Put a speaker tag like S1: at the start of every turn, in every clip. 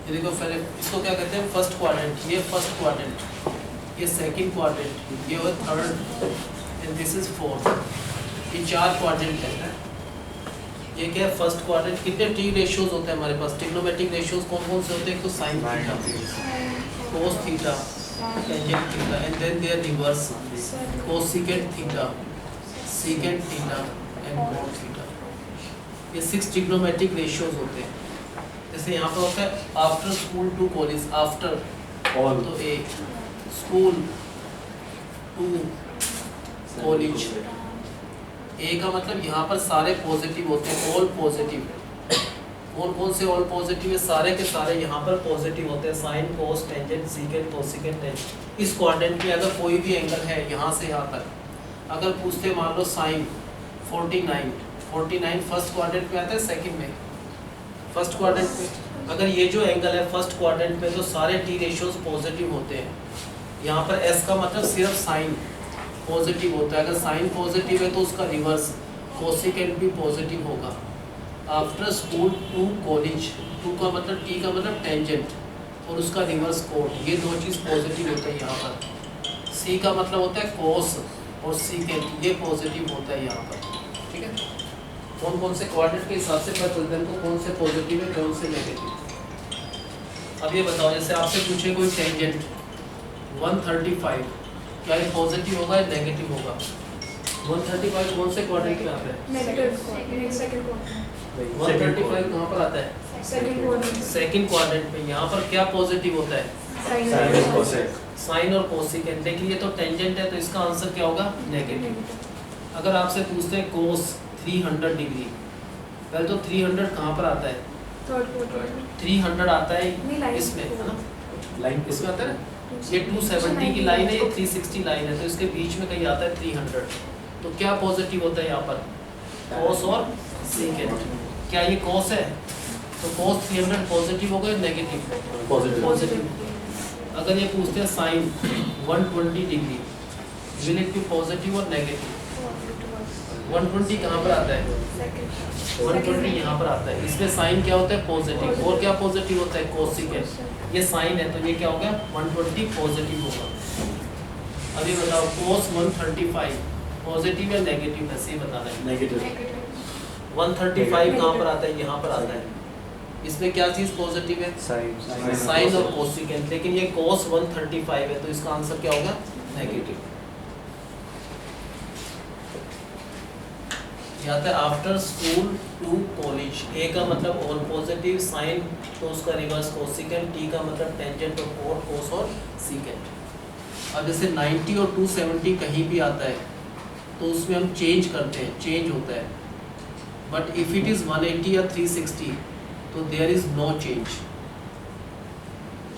S1: ये देखो पहले इसको क्या कहते हैं, फर्स्ट क्वाड्रेंट, ये फर्स्ट क्वाड्रेंट, ये सेकंड क्वाड्रेंट, ये और third and this is fourth. ये 4 क्वाड्रेंट है। ये क्या है, फर्स्ट क्वाड्रेंट। कितने टी रेशियोज होते हैं हमारे पास, ट्रिग्नोमेट्रिक रेशियोज कौन कौन से होते हैं? तो sine theta, cos theta, tangent theta and then their reverse, cosecant theta, secant theta and cot theta. ये 6 ट्रिग्नोमेट्रिक रेशियोज होते हैं। जैसे यहाँ पर होता है after school to college, after
S2: all
S1: तो A, school to college, A का मतलब यहाँ पर सारे पॉजिटिव होते हैं, ऑल पॉजिटिव। कौन कौन से ऑल पॉजिटिव है? सारे के सारे यहाँ पर पॉजिटिव होते हैं, sine cos tangent secant cosecant tangent. इस क्वाड्रेंट में अगर कोई भी एंगल है यहाँ से यहाँ तक, अगर पूछते मान लो साइन 49 फर्स्ट क्वाड्रेंट में आता है, सेकंड में, फर्स्ट क्वाड्रेंट में अगर ये जो एंगल है फर्स्ट क्वाड्रेंट में, तो सारे टी रेशियोज पॉजिटिव होते हैं। यहाँ पर एस का मतलब सिर्फ साइन पॉजिटिव होता है। अगर साइन पॉजिटिव है तो उसका रिवर्स कोसेकेंट भी पॉजिटिव होगा। After school to college, to का मतलब टी का मतलब टेंजेंट और उसका रिवर्स कोट, ये दो चीज़ पॉजिटिव होता है यहाँ पर। सी का मतलब होता है कोस और सीकेंट, ये पॉजिटिव होता है यहाँ पर। ठीक है, कौन कौन से क्वाड्रेंट के हिसाब से पता चलता है इनको कौन से पॉजिटिव है कौन से नेगेटिव। अब ये बताओ, जैसे आपसे पूछे कोई टेंजेंट 135, क्या ये पॉजिटिव होगा या नेगेटिव होगा? 135 कौन से क्वाड्रेंट में आता है? 135 कहाँ पर आता है? सेकंड क्वाड्रेंट में। यहाँ पर क्या पॉजिटिव होता है? साइन और कोसेकेंट। लेकिन ये तो टेंजेंट है तो इसका आंसर क्या होगा? नेगेटिव। अगर आपसे पूछते हैं कोस 300 डिग्री, पहले तो 300 कहाँ पर आता है? 300 आता है इसमें, है ना,
S2: लाइन
S1: इसमें आता है ना। ये 270 की लाइन है, ये 360 लाइन है, तो इसके बीच में कहीं आता है 300। तो क्या पॉजिटिव होता है यहाँ पर? कोस और सीकेंट। क्या ये कोस है? तो कोस 300 पॉजिटिव होगा या नेगेटिव? पॉजिटिव। अगर ये पूछते हैं sine 120 degree, will it be positive और नेगेटिव? 120 कहाँ पर आता है? 120 यहाँ पर आता है। इसमें साइन क्या होता है? पॉजिटिव। और क्या पॉजिटिव होता है? कोसेकेंट। ये साइन है तो ये क्या होगा? 120 पॉजिटिव होगा। अभी बताओ कोस 135 पॉजिटिव या नेगेटिव? ऐसे ही बताना है।
S2: नेगेटिव।
S1: 135 कहाँ पर आता है? यहाँ पर आता है। इसमें क्या चीज़ पॉजिटिव है? साइन और कोसेकेंट। लेकिन ये कोस 135 है तो इसका आंसर क्या होगा? नेगेटिव। आता है after school to college, A का मतलब ऑल पॉजिटिव, साइन तो उसका रिवर्स कोसेकेंट, टी का मतलब टेंजेंट और कोट, कोस और सीकेंट। अब जैसे 90 और 270 कहीं भी आता है तो उसमें हम चेंज करते हैं, चेंज होता है। बट इफ़ इट इज़ 180 या 360 तो there is no change.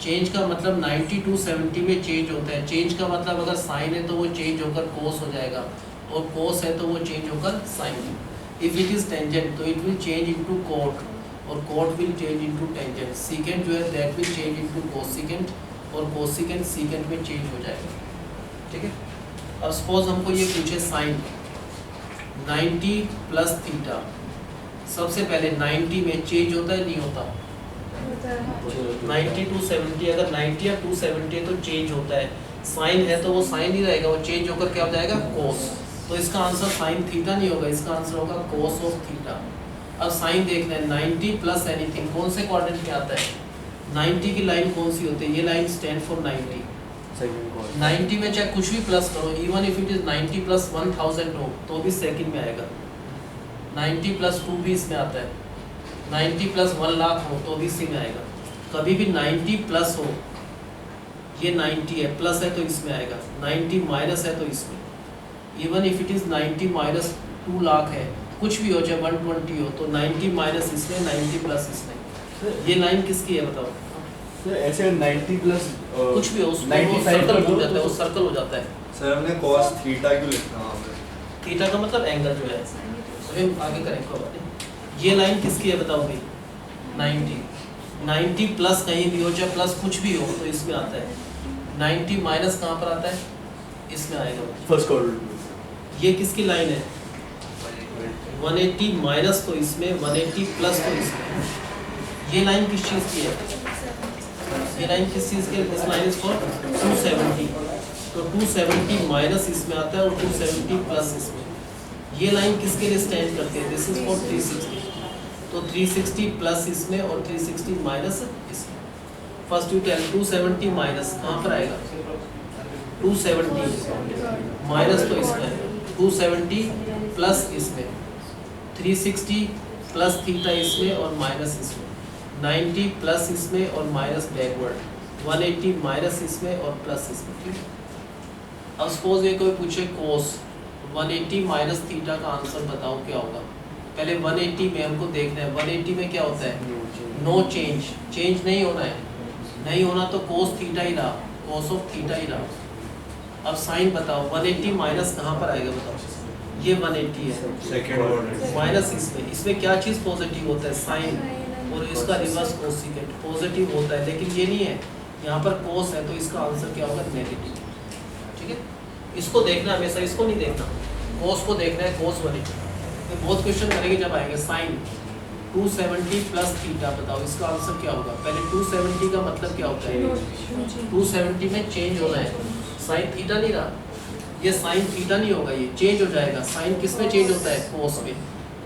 S1: Change का मतलब 90 270 में चेंज होता है। चेंज का मतलब अगर साइन है तो वो चेंज होकर कोस हो जाएगा और कोस है तो वो चेंज होकर sine. If it is tangent तो it will change into cot और cot will change into tangent. Secant जो है that will change into cosecant और कोसेकेंट सीकेंट में चेंज हो जाएगा। ठीक है, अब सपोज हमको ये पूछे साइन 90 प्लस थीटा, सबसे पहले 90 में चेंज होता है नहीं होता? 90 टू 70, अगर 90 या 270 है तो चेंज होता है। साइन है तो वो साइन ही रहेगा, वो चेंज होकर क्या हो जाएगा? कोस। तो इसका आंसर साइन थीटा नहीं होगा, इसका आंसर होगा कोस ऑफ थीटा। अब साइन देखना है 90 प्लस एनीथिंग, कौन से क्वाड्रेंट में आता है? 90 की लाइन कौन सी होती है? ये लाइन स्टैंड फॉर 90। 90 में चाहे कुछ भी प्लस करो, even if it is 90 plus 1000 हो तो भी सेकंड में आएगा। 90 प्लस 2 भी इसमें आता है, 90 प्लस 1 लाख हो तो भी इसी में आएगा। कभी भी 90 प्लस हो, ये 90 है प्लस है तो इसमें आएगा, 90 माइनस है तो इसमें। Even if it is 90 minus 2 lakh है, कुछ भी हो चाहे 120 हो तो 90 माइनस इसमें 90 प्लस इसमें। ये लाइन किसकी है बताओ?
S2: सर ऐसे 90 प्लस
S1: कुछ भी हो उसमें वो सर्कल हो जाता है, वो सर्कल हो जाता है।
S3: सर हमने cos थीटा क्यों लिखा वहाँ पे?
S1: थीटा का मतलब एंगल जो है। अभी आगे करें कोई बात नहीं। ये लाइन किसकी है बताओ भाई? 90 प्लस कहीं भी हो चाहे प्लस कुछ भी हो तो इसमें आता है। 90 माइनस कहाँ पर आता है? इसमें आएगा
S2: फर्स्ट क्वाड्रेंट।
S1: ये किसकी लाइन है? 180 माइनस तो इसमें, 180 प्लस तो इसमें। ये लाइन किस चीज़ की है? ये लाइन किस चीज़ के, दिस लाइन इज फॉर 270, तो 270 माइनस इसमें आता है और 270 प्लस इसमें। ये लाइन किसके लिए स्टैंड करती है, दिस इज फॉर 360, तो 360 प्लस इसमें और 360 माइनस इसमें। फर्स्ट यू टेल 270 माइनस कहाँ पर आएगा, 270 माइनस तो इसमें, 270 प्लस इसमें, 360 प्लस थीटा इसमें और माइनस इसमें, 90 प्लस इसमें और माइनस बैकवर्ड, 180 माइनस इसमें और प्लस इसमें। ठीक है, अब सपोज ये कोई पूछे कोस 180 माइनस थीटा का आंसर बताओ क्या होगा। पहले 180 में हमको देखना है, 180 में क्या होता है, नो चेंज, चेंज नहीं होना है, नहीं होना तो कोस थीटा ही रहा, कोस ऑफ थीटा ही रहा। अब साइन बताओ 180 माइनस कहाँ पर आएगा बताओ, ये 180 है
S3: सेकंड ऑर्डर
S1: माइनस इसमें क्या चीज़ पॉजिटिव होता है, साइन, और इसका रिवर्स कोसिकेंट पॉजिटिव होता है, लेकिन ये नहीं है, यहाँ पर कोस है तो इसका आंसर क्या होगा, नेगेटिव। ठीक है, इसको देखना हमेशा, इसको नहीं देखना, कोस को देखना है, कोस 180। तो बहुत क्वेश्चन करेंगे जब आएंगे, साइन 270 प्लस थीटा बताओ इसका आंसर क्या होगा। पहले 270 का मतलब क्या होता है, 270 में चेंज होना है, साइन थीटा नहीं रहा, ये साइन थीटा नहीं होगा, ये चेंज हो जाएगा। साइन किस में चेंज होता है, कोस में,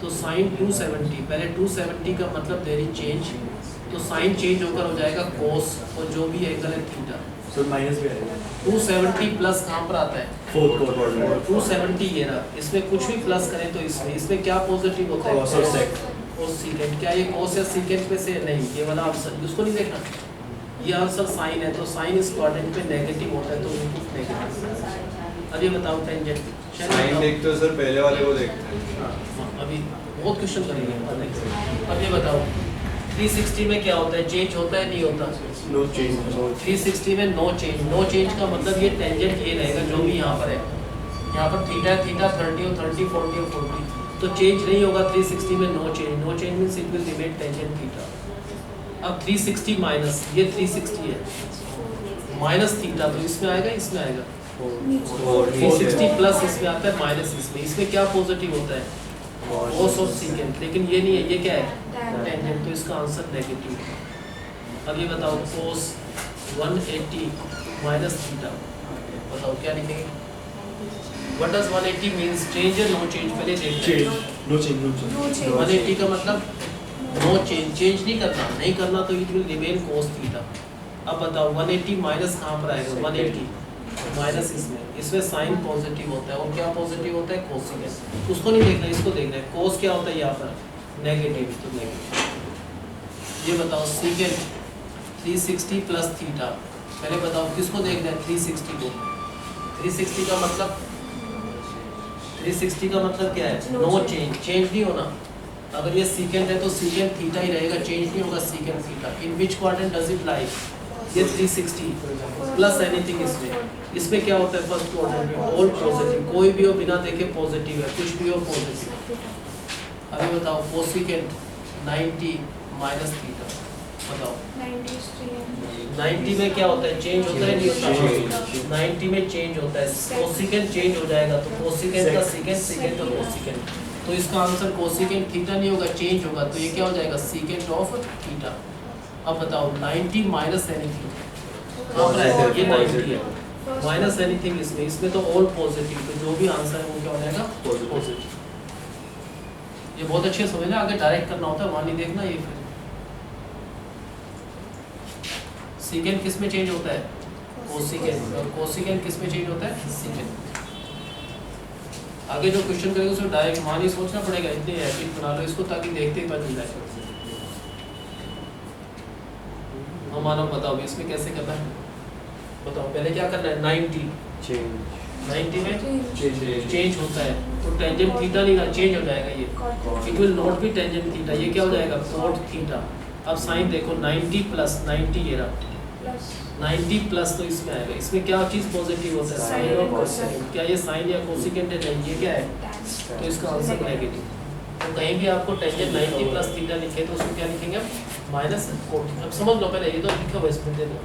S1: तो साइन 270, पहले 270 का मतलब देरी चेंज, तो साइन चेंज होकर हो जाएगा कोस, और जो भी एंगल है थीटा।
S2: सर माइनस भी आएगा,
S1: 270 प्लस कहाँ पर आता है,
S2: फोर्थ क्वाड्रेंट,
S1: 270 ये रहा, इसमें कुछ भी प्लस करें तो इसमें क्या पॉजिटिव होता है,
S2: Cos और sec।
S1: और सीकेंट, क्या ये कोस या सीकेंट में से नहीं, ये वाला आंसर उसको नहीं देखना, ये आंसर साइन है, तो साइन इस क्वाड्रेंट पे नेगेटिव होता है, तो इनपुट नेगेटिव। अब ये बताओ टेंजेंट,
S3: साइन देखते हो सर, पहले वाले को देखते हैं।
S1: अभी बहुत क्वेश्चन करेंगे। अब ये बताओ 360 में क्या होता है, चेंज होता है नहीं होता,
S2: नो चेंज, नो
S1: 360 में नो चेंज, नो चेंज का मतलब ये टेंजेंट ये रहेगा जो भी यहाँ पर है, यहाँ पर थीटा है, थीटा 30 और 30 40 और 40, तो चेंज नहीं होगा 360 में, no change, no change means it will remain tangent theta. अब 360 माइनस, ये 360 है माइनस थीटा, तो इसमें आएगा, इसमें आएगा, 360 प्लस इसमें आता है माइनस इसमें क्या पॉजिटिव होता है, कोस और सीकेंट, लेकिन ये नहीं है, ये क्या है, टेंजेंट, तो इसका आंसर नेगेटिव है। अब ये बताओ कोस 180 माइनस थीटा, बताओ क्या लिखेंगे, व्हाट डज 180 मींस, चेंज या नो चेंज, पहले देखते
S2: चेंज,
S1: हैं।
S2: नो चेंज, नो चेंज,
S1: 180 का मतलब नो चेंज, चेंज नहीं करना, नहीं करना तो it will remain cos theta. अब बताओ 180 माइनस कहाँ पर आएगा, 180 माइनस इसमें साइन पॉजिटिव होता है, और क्या पॉजिटिव होता है, कोसिकेंट, उसको नहीं देखना, इसको देखना है, कोस क्या होता है यहाँ पर, नेगेटिव, तो नेगेटिव। ये बताओ सीकेंट 360 प्लस थीटा, पहले बताओ किसको देखना है, 360 को, 360 का मतलब, 360 का मतलब क्या है, नो चेंज, चेंज नहीं होना। अगर ये सीकेंट है तो सीकेंट थीटा ही रहेगा, चेंज नहीं होगा secant theta. In which quadrant does it लाई, ये 360 प्लस एनीथिंग, इसमें क्या होता है, फर्स्ट क्वाड्रेंट में ऑल पॉजिटिव, कोई भी हो बिना देखे पॉजिटिव है, कुछ भी हो पॉजिटिव। अभी बताओ कोसिकेंट 90 माइनस थीटा, बताओ 90 में क्या होता है, चेंज होता है नहीं होता, 90 में चेंज होता है, कोसिकेंट चेंज हो जाएगा, तो कोसिकेंट का सीकेंट, सीकेंट और कोसिकेंट, तो इसका आंसर कोसिकेंट थीटा नहीं होगा, चेंज होगा, तो ये क्या हो जाएगा, सीकेंट ऑफ थीटा। अब बताओ 90 माइनस एनीथिंग, कहाँ पर आएगा, ये 90 है, माइनस एनीथिंग इसमें तो ऑल पॉजिटिव, तो जो भी आंसर है वो क्या हो जाएगा, पॉजिटिव। ये बहुत अच्छे समझना, आगे डायरेक्ट करना होता है, वहाँ नहीं देखना। ये फिर सीकेंट किस में चेंज होता है, कोसिकेंट, और कोसिकेंट किस में चेंज होता है, सीकेंट। आगे जो क्वेश्चन करेंगे उसमें डायरेक्ट वहाँ नहीं सोचना पड़ेगा, इतने हैबिट बना लो इसको, ताकि देखते ही पता चल जाए। हम मानो बताओ इसमें कैसे करना है, बताओ पहले क्या करना है, 90 में चेंज होता है, तो टेंजेंट थीटा नहीं ना, चेंज हो जाएगा, ये it will not be tangent theta, ये क्या हो जाएगा, कोट थीटा। अब साइन देखो 90 प्लस 90 ये रहा, 90 प्लस तो इसमें आएगा, इसमें क्या चीज़ पॉजिटिव होता है, साइन और कोसिकेंट, क्या ये साइन या कोसिकेंट है, नहीं, ये क्या है, तो इसका आंसर नेगेटिव। तो कहीं भी आपको टेंजेंट 90 प्लस थीटा लिखे तो उसको क्या लिखेंगे आप, माइनस कोट। अब समझ लो पहले, ये तो लिखा हुआ इसमें दे दो,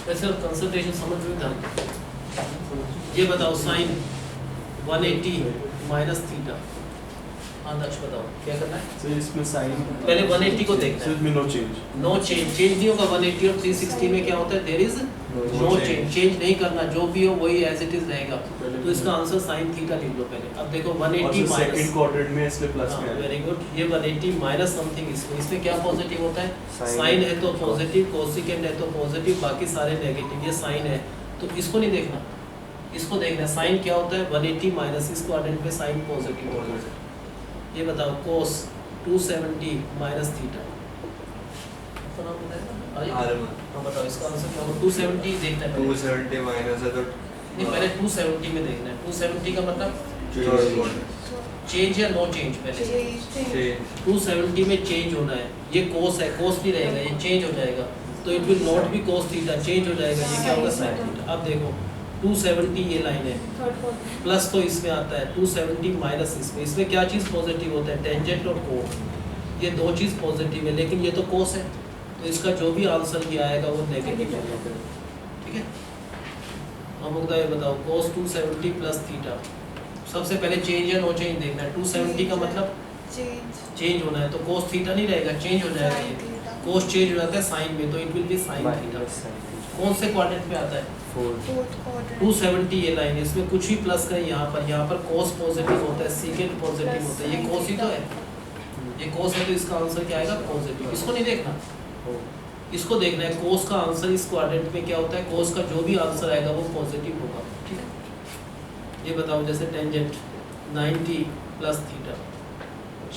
S1: वैसे कंसंट्रेशन समझ में ध्यान। ये बताओ साइन 180 माइनस थीटा, हाँ दक्ष बताओ क्या करना है।
S2: So इसमें साइन
S1: पहले 180 को देखना
S2: So
S1: है।
S2: इसमें no change.
S1: No change, change नहीं होगा 180 और 360 में क्या होता है, there is no change, change नहीं करना, जो भी हो वही एज इट इज रहेगा। तो इसका आंसर sin थीटा लिख लो पहले। अब देखो 180
S2: सेकंड
S1: माइनस,
S2: क्वाड्रेंट में इसलिए प्लस में है।
S1: वेरी गुड, ये 180 माइनस समथिंग, इसमें क्या पॉजिटिव होता है,
S2: Sin
S1: साइन है तो पॉजिटिव, कोसिकेंड है तो पॉजिटिव, बाकी सारे नेगेटिव। ये साइन है तो इसको नहीं देखना, इसको देखना साइन क्या होता है, 180 माइनस इस क्वाड्रेंट में साइन पॉजिटिव होगा। ये बताओ cos 270 माइनस थीटा, इसका नाम बताया ना?
S3: आर्म
S1: हाँ बताओ इसका आंसर क्या होगा। 270 देखना है पहले।
S3: 270 माइनस है तो
S1: नहीं पहले 270 में देखना है। 270 का मतलब
S3: थर्ड क्वाड्रेंट
S1: चेंज या नो चेंज, पहले
S3: चेंज
S1: 270 में चेंज होना है। ये cos है, cos नहीं रहेगा, ये चेंज हो जाएगा, तो it will not be cos theta, change हो जाएगा, ये क्या होगा sin थीटा। अब देखो 270 ये लाइन है, प्लस तो इसमें आता है, 270 माइनस इसमें क्या चीज़ पॉजिटिव होता है, टेंजेंट और कोण, ये दो चीज़ पॉजिटिव है, लेकिन ये तो कोस है, तो इसका जो भी आंसर ये आएगा वो नेगेटिव होगा। ठीक है, हम लोग ये बताओ cos 270 प्लस थीटा, सबसे पहले चेंज या नो चेंज देखना है। 270 का मतलब चेंज होना है, तो cos थीटा नहीं रहेगा, चेंज हो जाएगा। ये cos चेंज हो जाता है साइन में, तो it will be sine theta. कौन से क्वाड्रेंट में आता है, 270 ये लाइन है, इसमें कुछ भी प्लस करें यहाँ पर cos पॉजिटिव होता है, सेकेंड पॉजिटिव होता है, ये cos ही तो है, ये cos है, तो इसका आंसर क्या आएगा पॉजिटिव। इसको नहीं देखना, इसको देखना है cos का आंसर इस क्वाड्रेंट में क्या होता है, cos का जो भी आंसर आएगा वो पॉजिटिव होगा। ठीक है, ये बताओ जैसे टेंजेंट 90 प्लस थीटा,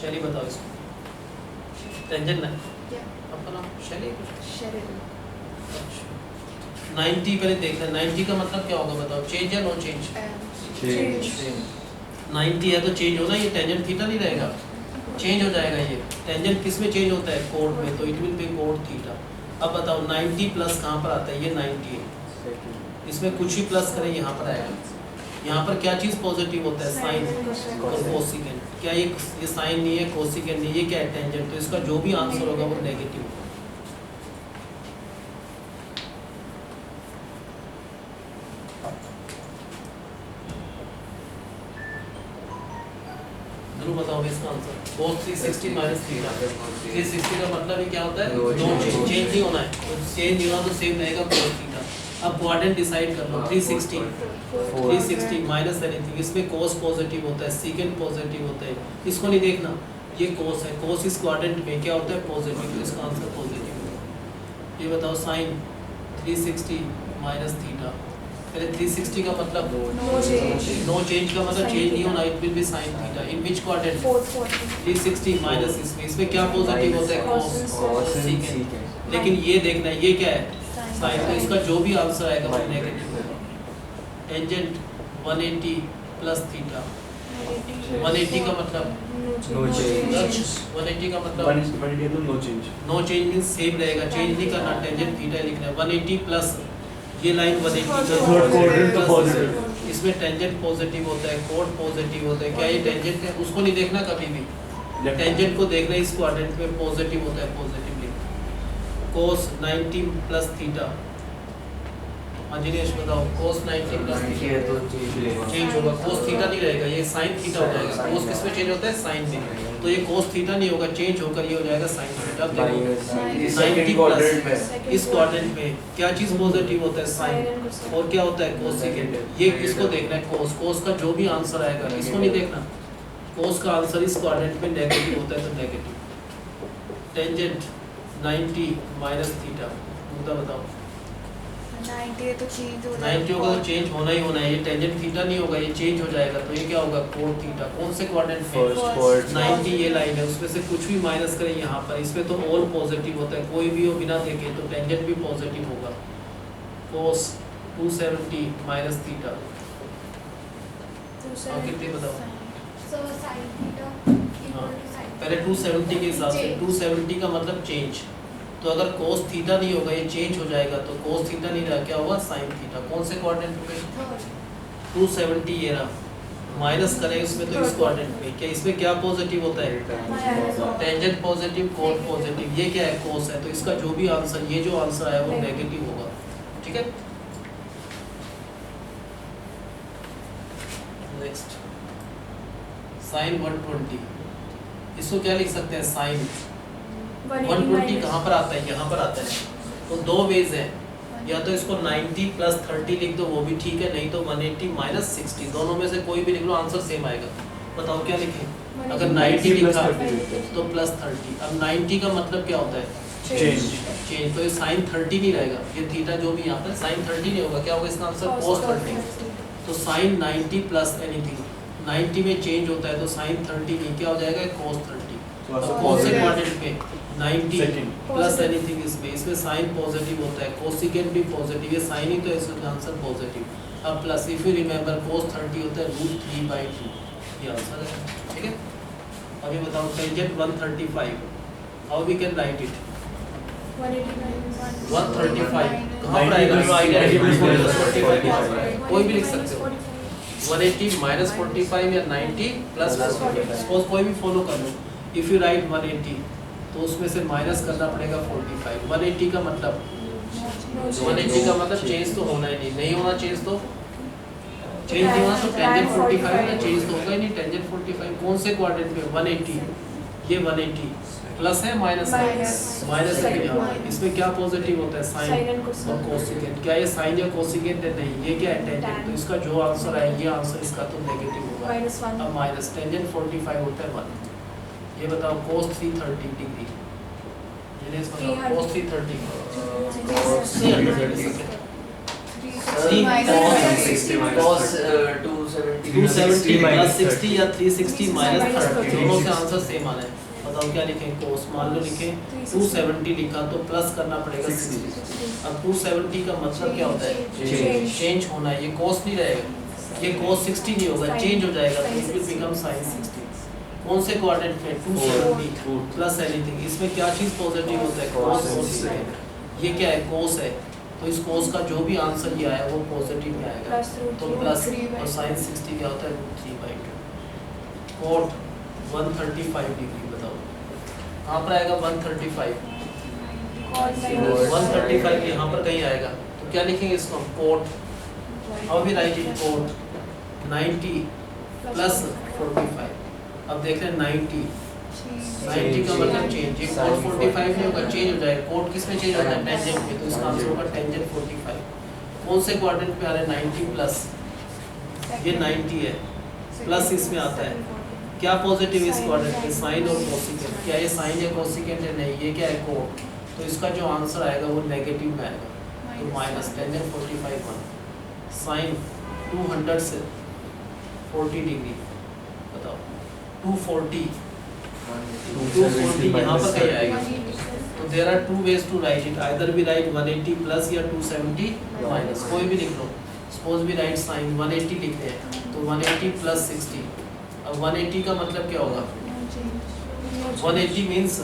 S1: शैली बताओ इसको, टेंजेंट ना आपका नाम शैली, 90 पहले देखना है, 90 का मतलब क्या होगा बताओ, चेंज या नो चेंज,
S3: चेंज
S1: 90 है तो चेंज होना, ये टेंजेंट थीटा नहीं रहेगा, चेंज हो जाएगा। ये टेंजेंट किस में चेंज होता है, कोण में, तो इट विल बी कोण थीटा। अब बताओ 90 प्लस कहाँ पर आता है, ये 90 है, इसमें कुछ ही प्लस करें यहाँ पर आएगा, यहाँ पर क्या चीज़ पॉजिटिव होता है, साइन और कोसिकेंड। क्या ये साइन नहीं है, कोसिकेंड नहीं, ये क्या है टेंजेंट, तो इसका जो भी आंसर होगा वो नेगेटिव होगा। बताओ इसका आंसर, cos 360 माइनस थीटा, 360 का मतलब ही क्या होता है, नो चेंज, चेंज नहीं होना है, तो चेंज नहीं होना तो सेम रहेगा cos थीटा। अब क्वाड्रेंट डिसाइड कर लो, 360 माइनस एनीथिंग, इसमें cos पॉजिटिव होता है, सेकेंड पॉजिटिव होता है, इसको नहीं देखना, ये cos है, cos इस क्वाड्रेंट में क्या होता है पॉजिटिव, तो इसका आंसर पॉजिटिव होगा। ये बताओ sin 360 माइनस थीटा, पहले 360 का मतलब नो चेंज का मतलब चेंज नहीं होना, it will B sin theta. In which quadrant, 360 minus इसमें क्या पॉजिटिव होता है, cos सेकेंड, लेकिन ये देखना है ये क्या है, sin, तो इसका जो भी आंसर आएगा वो नेगेटिव होगा। टेंजेंट 180 प्लस थीटा, 180 का मतलब
S2: नो चेंज।
S1: 180 का मतलब
S2: 180 तो no change.
S1: No change means same रहेगा, चेंज नहीं करना, टेंजेंट थीटा लिखना है। 180 प्लस ये लाइन 180
S2: थर्ड क्वाड्रेंट तो पॉजिटिव,
S1: इसमें टेंजेंट पॉजिटिव होता है, कोण पॉजिटिव होता है, क्या ये टेंजेंट है, उसको नहीं देखना कभी भी, टेंजेंट को देखना, इस क्वाड्रेंट में पॉजिटिव होता है, पॉजिटिवली। cos 90 प्लस थीटा, हाँ जिनेश बताओ, cos 90 प्लस थीटा चेंज होगा, cos थीटा नहीं रहेगा, ये sin थीटा हो जाएगा। cos किस में चेंज होता है, sin में, तो ये cos थीटा नहीं होगा, चेंज होकर ये हो जाएगा sin थीटा। अब देखो 90 प्लस इस क्वाड्रेंट में क्या चीज़ पॉजिटिव होता है, sin, और क्या होता है कोसिकेंड, ये किसको देखना है, cos का जो भी आंसर आएगा इसको नहीं देखना, cos का आंसर इस क्वाड्रेंट में नेगेटिव होता है तो नेगेटिव। टेंजेंट 90 माइनस थीटा, मुद्दा बताओ,
S4: 90 तो चेंज हो
S1: 90 होगा तो चेंज होना ही होना है, ये टेंजेंट थीटा नहीं होगा, ये चेंज हो जाएगा, तो ये क्या होगा, कोण थीटा। कौन से क्वाड्रेंट में, 90 ये लाइन है, उसमें से कुछ भी माइनस करें यहाँ पर, इसमें तो ऑल पॉजिटिव होता है, कोई भी हो बिना देखे तो टेंजेंट भी पॉजिटिव होगा। cos 270 माइनस थीटा, और कितने बताओ, पहले 270 के हिसाब से, 270 का मतलब चेंज, तो अगर cos थीटा नहीं होगा, ये चेंज हो जाएगा, तो cos थीटा नहीं रहा, क्या होगा sin थीटा। कौन से क्वाड्रेंट में, 270 ये रहा, माइनस करें इसमें तो इस क्वाड्रेंट में, क्या इसमें क्या पॉजिटिव होता है, टेंजेंट पॉजिटिव, कोण पॉजिटिव, ये क्या है cos है, तो इसका जो भी आंसर, ये जो आंसर आया वो नेगेटिव होगा। ठीक है, नेक्स्ट sin 120 इसको क्या लिख सकते हैं साइन 120 कहाँ पर आता है, यहाँ पर आता है। तो दो वेज हैं, या तो इसको 90 प्लस 30 लिख दो वो भी ठीक है, नहीं तो 180 माइनस 60, दोनों में से कोई भी लिख लो आंसर सेम आएगा। बताओ क्या लिखें। अगर 90 लिखा तो प्लस 30। अब 90 का मतलब क्या होता है चेंज, तो ये साइन 30 नहीं रहेगा, ये थीटा जो भी यहाँ पर साइन 30 नहीं होगा, क्या होगा इसका आंसर cos 30। तो साइन 90 प्लस एनीथिंग, 90 में चेंज होता है तो साइन 30 नहीं, क्या हो जाएगा cos 30। तो कौन से क्वाड्रेंट में 90 प्लस एनीथिंग, इसमें साइन पॉजिटिव होता है, कोसिकेंट भी पॉजिटिव, ये साइन ही तो है इसका आंसर पॉजिटिव। अब plus if you remember cos 30 होता है √3/2, ये आंसर है, ठीक है। अभी बताओ tangent 135, how we can write it. 135 कहाँ पर आएगा, कोई भी लिख सकते हो, 180 माइनस 45 या 90 प्लस 45, सपोज कोई भी फॉलो कर लो। इफ यू राइट 180 तो उसमें से माइनस करना पड़ेगा 45। 180 का मतलब चेंज तो होना ही नहीं होना चेंज, तो चेंज नहीं होना तो टेंजेंट 45 ना, चेंज तो होगा ही नहीं। टेंजेंट 45 कौन से क्वाड्रेंट में 180, ये 180 प्लस है माइनस है यहाँ, इसमें क्या पॉजिटिव होता है साइन और कोसिकेंट, क्या ये साइन या कोसिकेंट है, नहीं, ये क्या है टेंजेंट, तो इसका जो आंसर है ये आंसर इसका तो नेगेटिव होगा। अब माइनस टेंजेंट 45 होता है 1, ये बताओ cos 330 डिग्री, ये बताओ cos 330 270 प्लस 60 या 360 माइनस 30, दोनों के आंसर सेम आना है। बताओ क्या लिखें, cos मान लो लिखें 270 लिखा तो प्लस करना पड़ेगा 60। अब 270 का मतलब क्या होता है चेंज होना है, ये cos नहीं रहेगा, ये cos 60 नहीं होगा, चेंज हो जाएगा तो इट विल बिकम sin 60। कौन से क्वाड्रेंट में 270 प्लस एनीथिंग, इसमें क्या चीज पॉजिटिव होता है cos और secant, ये क्या है cos है, तो इस cos का जो भी आंसर ये आया वो पॉजिटिव में आएगा, तो प्लस और sin 60 क्या होता है √3/2। cot 135 डिग्री, बताओ कहाँ पर आएगा 135 यहाँ पर कहीं आएगा, तो क्या लिखेंगे इसको cot, how we write it, cot 90 plus 45। अब देख रहे हैं 90 का मतलब चेंज, ये cot 45 नहीं होगा, चेंज हो जाएगा, cot किस में चेंज होता है टेंजेंट में, तो इसका आंसर होगा टेंजेंट 45। कौन से क्वाड्रेंट पे आ रहा है 90 प्लस, ये 90 है प्लस इसमें आता है, क्या पॉजिटिव इस क्वाड्रेंट में साइन और कोसिकेंट, क्या ये साइन या कोसिकेंट है, नहीं, ये क्या है cot, तो इसका जो आंसर आएगा वो नेगेटिव में आएगा, तो माइनस टेंजेंट 45 1 साइन 200 से 40 डिग्री, बताओ 240 यहाँ पर कहीं आएगा, तो there are 2 ways to write it, either we write 180 plus या 270 माइनस, कोई भी लिख लो। सपोज भी राइट साइन 180 लिखते हैं तो 180 प्लस 60, अब 180 का मतलब क्या होगा 180 means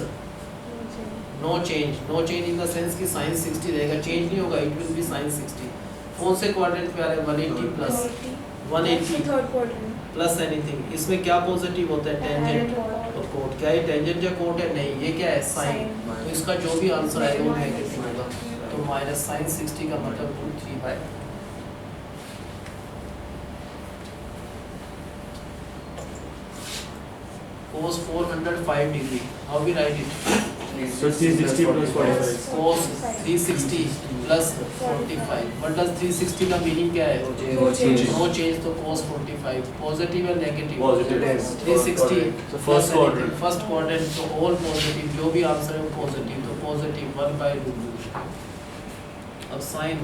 S1: no change in the sense कि साइन 60 रहेगा, चेंज नहीं होगा, इट विल बी साइन 60। कौन से क्वाड्रेंट पे आ रहा है 180 प्लस 180 प्लस एनीथिंग, इसमें क्या पॉजिटिव होता है टेंजेंट और कोट, क्या ये टेंजेंट या कोट है, नहीं, ये क्या है साइन, तो इसका जो भी आंसर आएगा वो नेगेटिव होगा, तो माइनस साइन 60 का मतलब √3/2। cos 405 degree, how we write it,
S2: So 360 plus 45.
S1: cos 360 plus 45, what does 360 का मीनिंग क्या है,
S3: No change.
S1: नो चेंज, तो cos 45 पॉजिटिव या negative,
S2: Positive.
S1: 360
S2: So first quadrant.
S1: First quadrant, तो ऑल पॉजिटिव, जो भी आंसर है वो पॉजिटिव, तो पॉजिटिव 1/√2। अब साइन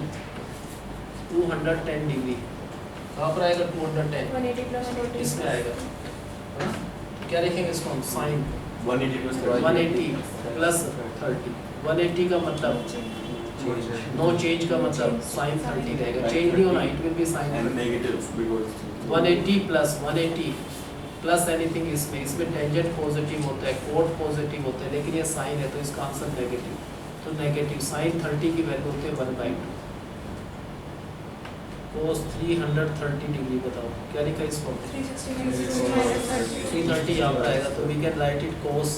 S1: 210 डिग्री कहाँ पर आएगा 210, इसमें आएगा, है ना? क्या लिखेंगे इसको हम साइन
S2: 180 plus 30.
S1: 180 प्लस 30, 180 का मतलब नो चेंज का मतलब साइन 30 रहेगा, चेंज नहीं होना, it will be sine
S2: And negative because
S1: 180 plus 180 plus anything, इसमें टेंजेंट पॉजिटिव होता है, कोट पॉजिटिव होता है, लेकिन ये साइन है तो इसका आंसर नेगेटिव, तो नेगेटिव साइन 30 की वैल्यू होती है 1/2। cos 330 डिग्री, बताओ क्या लिखा इसको 330 यहाँ पर आएगा, तो we can write it cos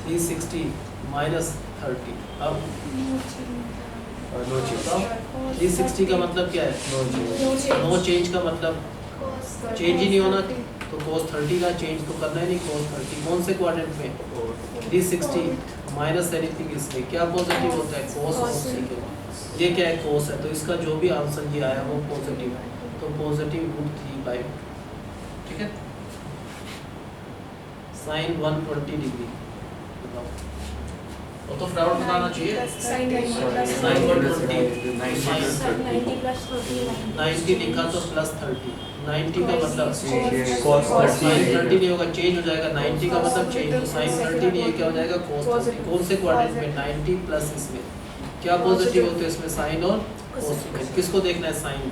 S1: 360 minus 30। अब
S2: no change.
S1: बताओ 360 का मतलब क्या है,
S2: No change.
S1: नो चेंज का मतलब चेंज ही नहीं होना, तो cos 30 का चेंज तो करना ही नहीं, cos 30 कौन से क्वाड्रेंट में 360 माइनस एनीथिंग इसमें क्या पॉजिटिव होता है cos और secant, ये क्या है cos है, तो इसका जो भी आंसर ये आया वो पॉजिटिव है, तो पॉजिटिव √3/, ठीक है। साइन 120 डिग्री बताओ, वो तो फ्राउड बनाना चाहिए,
S4: Sin 90
S1: साइन 120
S2: 90
S4: plus
S1: 90 लिखा तो प्लस 30, 90 का मतलब
S3: cos
S1: साइन
S3: 30
S1: 30 नहीं होगा, चेंज हो जाएगा, 90 का मतलब चेंज, तो साइन 30 नहीं है, क्या हो जाएगा cos 30, कौन से क्वाड्रेंट में 90 प्लस इसमें क्या पॉजिटिव होते हैं इसमें साइन और cos, किसको देखना है साइन,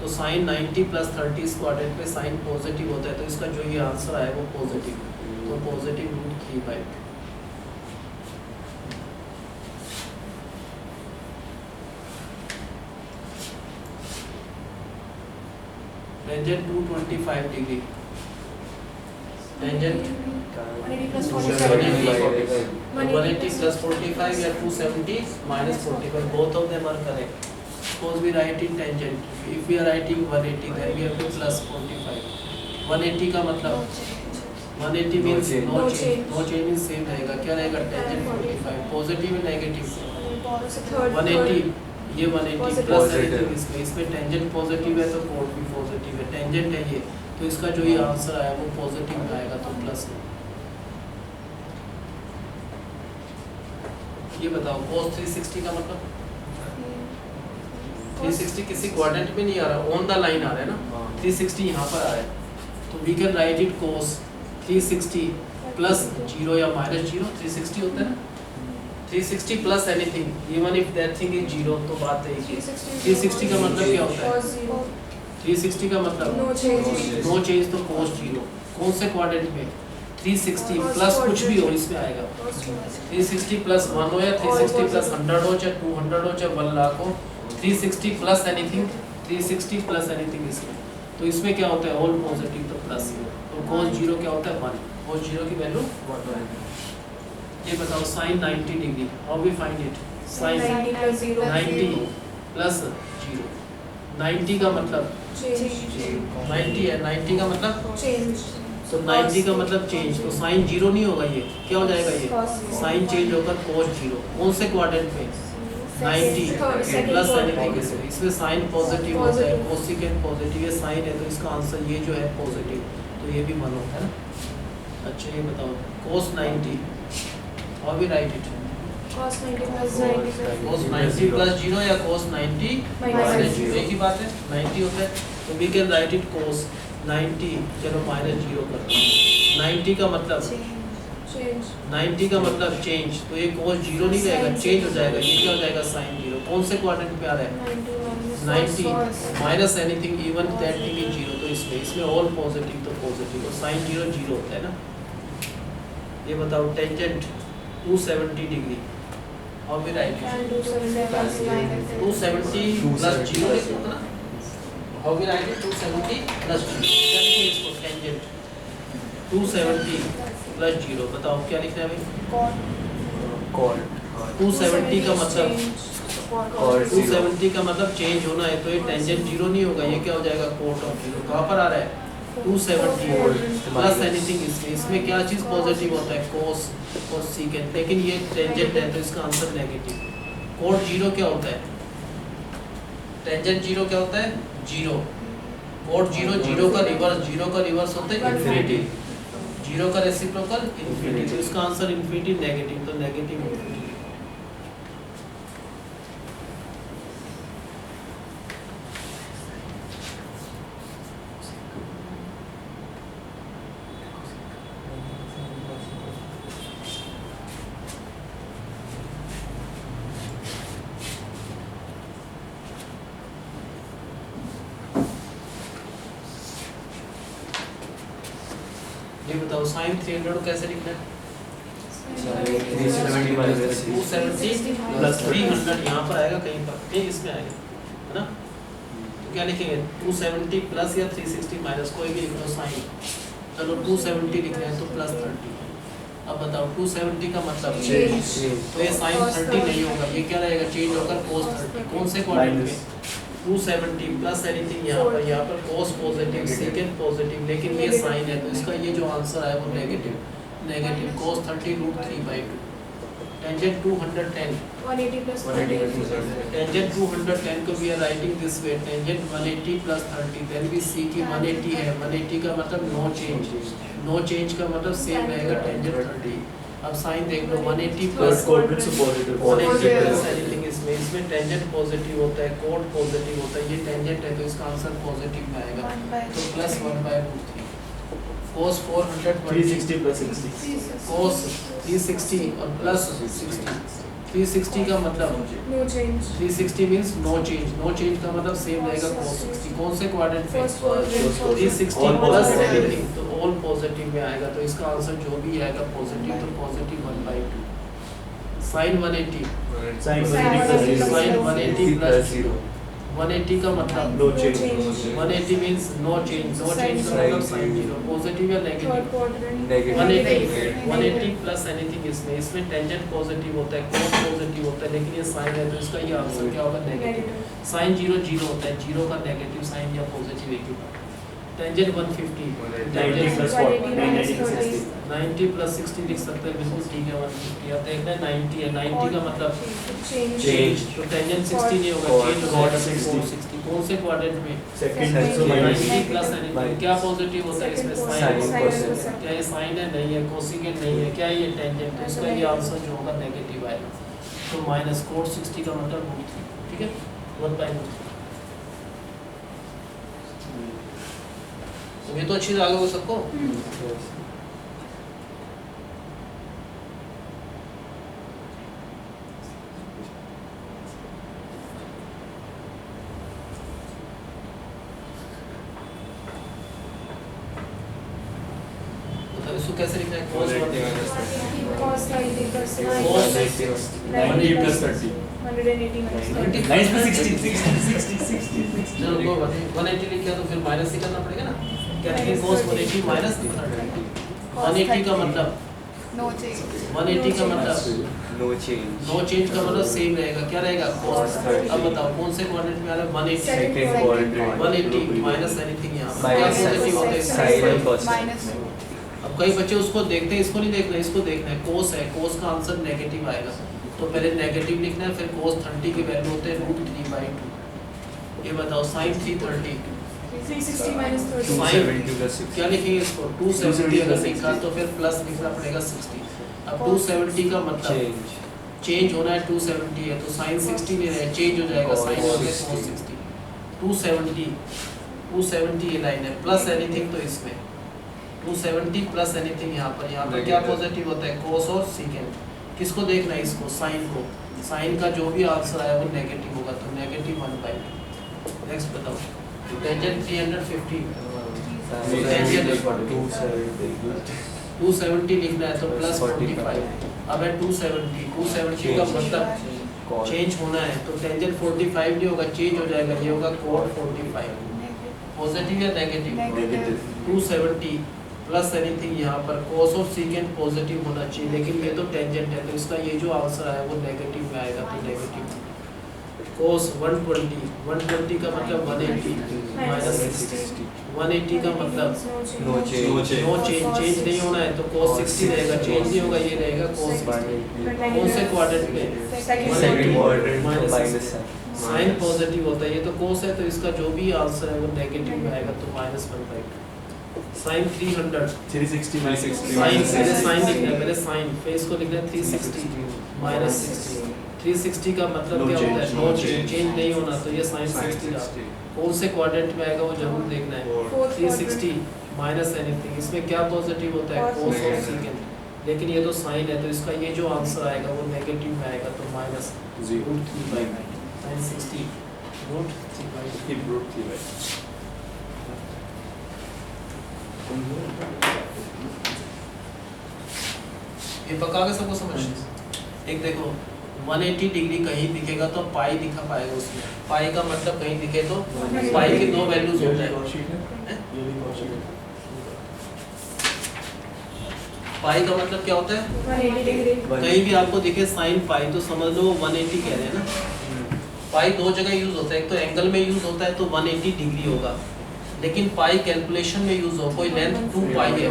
S1: तो साइन 90 प्लस 30 इस क्वाड्रेंट में साइन पॉजिटिव होता है, तो इसका जो ये आंसर आया वो पॉजिटिव, तो positive √3/, tangent 225 degree, tangent 180 plus 45 या 270 minus 45, both of them are correct. Suppose we write in tangent, if we are writing 180 then we have to plus 45, 180 का मतलब 180 means no change, no change means same रहेगा, क्या रहेगा tangent 45, positive या negative, 180 ये 180 plus इसमें, इसमें tangent positive है तो कोड भी पॉजिटिव है, टेंजेंट है ये, तो इसका जो ये आंसर आया वो पॉजिटिव आएगा, तो प्लस है। ये बताओ cos 360 का मतलब 360 किसी क्वाड्रेंट में नहीं आ रहा, ऑन द लाइन आ रहा है ना, 360 यहाँ पर आ रहा है, तो we can write it cos 360 plus 0 या माइनस 0, 360 होता है ना, 360 plus anything even if that thing is 0, तो बात है कि 360 का मतलब क्या होता है, 360 का मतलब नो चेंज, तो cos 0, कौन से क्वाड्रेंट में 360 प्लस कुछ भी हो इसमें आएगा, 360 प्लस 1 हो या 360 प्लस 100 हो चाहे 200 हो चाहे 1 लाख हो, 360 प्लस एनीथिंग, 360 प्लस एनीथिंग इसमें, तो इसमें क्या होता है ऑल पॉजिटिव, तो प्लस, तो cos 0 क्या होता है 1, cos 0 की वैल्यू 1 आएगी। ये बताओ sine 90 degree, how we find it, sine 90 plus 0, 90 का मतलब 90 है, 90 का मतलब तो 90 का मतलब चेंज, तो साइन 0 नहीं होगा, ये क्या हो जाएगा, ये साइन चेंज होकर cos 0, कौन से क्वाड्रेंट में 90 प्लस एनीथिंग इसमें, इसमें साइन पॉजिटिव होता है, कोसिकेंट पॉजिटिव, ये साइन है तो इसका आंसर ये जो है पॉजिटिव, तो ये भी 1 होता है ना। अच्छा ये बताओ cos 90, how we write it,
S4: cos 90 plus
S1: cos 90 plus 0 या cos 90 माइनस 0, एक ही बात है, 90 होता है, तो we can write it cos 90, चलो माइनस 0 करते हैं, 90 का मतलब 90 का मतलब चेंज, तो ये cos 0 नहीं रहेगा, चेंज हो जाएगा, ये क्या हो जाएगा sin 0, कौन से क्वाड्रेंट पे आ रहा है 90 minus anything even that thing is 0, तो इसमें ऑल पॉजिटिव, तो पॉजिटिव, तो sin 0 0 होता है ना। ये बताओ tangent 270 degree, how we write it, 270 plus 0 लिखो ना, how we write it 270 plus 0, क्या लिखें इसको, टेंजेंट 270 प्लस 0, बताओ क्या लिखना है भाई, 270 का मतलब 270 का मतलब चेंज होना है, तो ये टेंजेंट 0 नहीं होगा, ये क्या हो जाएगा cot ऑफ 0, कहाँ पर आ रहा है 270 प्लस एनीथिंग इसमें क्या चीज़ पॉजिटिव होता है cos secant, लेकिन ये टेंजेंट है तो इसका आंसर नेगेटिव, cot 0 क्या होता है, टेंजेंट 0 क्या होता है 0, cot 0 0 का रिवर्स होता है इन्फिनिटी, 0 का रेसिप्रोकल इन्फिनिटी, तो इसका आंसर इन्फिनिटी नेगेटिव, तो नेगेटिव इन्फिनिटी। ये बताओ साइन 300 कैसे लिखना है, 270 प्लस 300 यहाँ पर आएगा कहीं पर, ठीक इसमें आएगा है ना, तो क्या लिखेंगे 270 प्लस या 360 माइनस, कोई भी लिख लो साइन, चलो 270 लिख रहे हैं तो प्लस 30, अब बताओ 270 का मतलब चेंज, तो ये साइन 30 नहीं होगा, ये क्या रहेगा चेंज होकर cos 30, कौन से क्वाड्रेंट में 270 प्लस एनीथिंग यहाँ पर cos पॉजिटिव सेकेंड पॉजिटिव, लेकिन ये साइन है तो इसका ये जो आंसर है वो negative cos 30√3/2। Tangent 210,
S4: 180 plus
S3: 180
S1: tangent 210 को we are writing this way, tangent 180 plus 30, then we see की 180 है, 180 का मतलब नो चेंज का मतलब सेम रहेगा टेंजेंट 30। अब साइन देख लो 180 प्लस
S2: positive.
S1: 180 प्लस एनीथिंग इसमें टेंजेंट पॉजिटिव होता है, कोड पॉजिटिव होता है, ये टेंजेंट है तो इसका आंसर पॉजिटिव में आएगा, तो प्लस 1/√3 cos 420
S2: 360 plus 60.
S1: cos 360 और प्लस 60, 360 का मतलब
S4: No change.
S1: 360 means no change का मतलब सेम रहेगा cos 60। कौन से क्वाड्रेंट में?
S4: First quadrant.
S1: 360
S2: All
S1: plus
S2: positive.
S1: Anything, तो ऑल पॉजिटिव में आएगा, तो इसका आंसर जो भी आएगा पॉजिटिव, तो positive 1/2। sin 180
S2: Sin
S4: Sin
S2: 180 plus
S1: sin
S2: 0.
S1: 180 plus 0, 180 का मतलब
S2: No
S4: No
S2: change.
S4: change.
S1: 180 means no change का मतलब sin 0, पॉजिटिव या
S4: Third
S1: negative?
S4: quadrant.
S1: 180 plus anything इसमें टेंजेंट पॉजिटिव होता है, कोस पॉजिटिव होता है, लेकिन ये साइन है तो इसका ये आंसर क्या होगा? नेगेटिव।
S4: Negative.
S1: साइन 0 होता है, 0 का नेगेटिव साइन या पॉजिटिव एक ही बात। Tangent 150,
S2: 90 plus 40, 90 plus 60.
S1: 90 प्लस 60 लिख सकते हैं, बिल्कुल ठीक है 150। अब देखना है 90 है, 90 का मतलब
S4: Change.
S2: Change.
S1: तो टेंजेंट 60 नहीं होगा, चेंज हो
S2: Cot
S1: जाएगा
S2: 60.
S1: 60। कौन से क्वाड्रेंट में?
S2: Second
S4: Second.
S2: so minus
S1: 90 plus anything, क्या पॉजिटिव होता है इसमें?
S2: Sin
S1: sine.
S2: percent.
S1: क्या ये साइन है? नहीं है। कोसिकेंट नहीं है। क्या ये टेंजेंट है? इसका ये आंसर जो होगा नेगेटिव आएगा, तो माइनस cot 60 का मतलब √3, ठीक है 1/√3। ये तो अच्छी जगह हो सबको। तो इसको कैसे लिखना है? cos 180
S4: Cos 90 plus
S1: Cos
S2: 90 plus 30.
S4: 180 minus 30.
S2: 90 plus 60. 60.
S1: चलो दो 180 लिख दिया तो फिर माइनस ही करना पड़ेगा ना। क्या लिखेंगे? cos 180 minus 30। 180 का मतलब
S5: No change.
S1: 180 का मतलब
S3: नो चेंज
S1: नो चेंज का मतलब सेम रहेगा। क्या रहेगा? cos 30। अब बताओ कौन से क्वाड्रेंट में आ रहा है? 180
S3: सेकंड क्वाड्रेंट
S1: 180 माइनस एनीथिंग यहाँ पर क्या
S3: Minus
S1: पॉजिटिव होता है
S3: sin
S1: इसमें?
S3: and cos.
S5: Minus.
S1: अब कई बच्चे उसको देखते हैं, इसको नहीं देखना, इसको देखना है। कोस है, कोस का आंसर नेगेटिव आएगा, तो पहले नेगेटिव लिखना है, फिर cos 30 की वैल्यू होते हैं √3/2। ये बताओ sin 330
S4: 360 minus 30.
S3: 270 plus 60
S1: क्या लिखेंगे इसको? 270 अगर लिखा तो फिर प्लस लिखना पड़ेगा 60। अब 270 का मतलब चेंज होना है, 270 है तो sin 60 नहीं रहेगा, चेंज हो जाएगा sin हो गया cos 60। 270 ये लाइन है, प्लस एनीथिंग तो इसमें 270 प्लस एनीथिंग यहाँ पर क्या पॉजिटिव होता है? cos और secant। किसको देखना है? इसको, साइन को। साइन का जो भी आंसर आया वो नेगेटिव होगा, तो नेगेटिव 1/2। नेक्स्ट बताओ, टेंजेंट 350 270 लिखना है तो प्लस 45। अब है 270 का मतलब चेंज होना है, तो टेंजेंट 45 नहीं होगा, चेंज हो जाएगा, ये होगा cot 45। पॉजिटिव या नेगेटिव?
S2: Negative.
S1: 270 प्लस एनीथिंग यहाँ पर cos और secant पॉजिटिव होना चाहिए, लेकिन ये तो टेंजेंट है तो इसका ये जो आंसर आया वो नेगेटिव में आएगा, तो नेगेटिव। cos 120 का मतलब 180 माइनस 60। 180 का मतलब
S3: नो चेंज
S1: नो चेंज नहीं होना है तो cos 60 रहेगा, चेंज नहीं होगा, ये रहेगा cos 60। कौन से क्वाड्रेंट में?
S3: Second quadrant minus
S1: sine positive होता है, ये तो cos है तो इसका जो भी आंसर है वो नेगेटिव में आएगा, तो -1/2। Sine 300
S2: 360 minus 60.
S1: साइन पहले साइन लिखना है, पहले साइन, फिर इसको लिखना है 360 माइनस 60। 360 का मतलब
S2: No
S1: क्या होता है?
S2: change.
S1: नो चेंज नहीं होना, तो ये साइन 60 का कौन से क्वाड्रेंट में आएगा वो जरूर देखना है। 360 माइनस एनीथिंग, इसमें क्या पॉजिटिव होता है? cos और secant, लेकिन ये तो साइन है तो इसका ये जो आंसर आएगा वो नेगेटिव में आएगा, तो माइनस √3/9। साइन 60 √3/9। ये पका के सबको समझ। एक देखो 180 डिग्री कहीं दिखेगा तो पाई दिखा पाएगा उसमें, पाई का मतलब कहीं दिखे तो पाई की दो वैल्यूज होता है। पाई का मतलब क्या होता है?
S4: 180 degree.
S1: कहीं भी आपको दिखे साइन पाई तो समझ लो 180 कह रहे हैं ना। पाई दो जगह यूज होता है, एक तो एंगल में यूज होता है तो 180 डिग्री होगा, लेकिन पाई कैलकुलेशन में यूज हो, कोई लेंथ 2 पाई है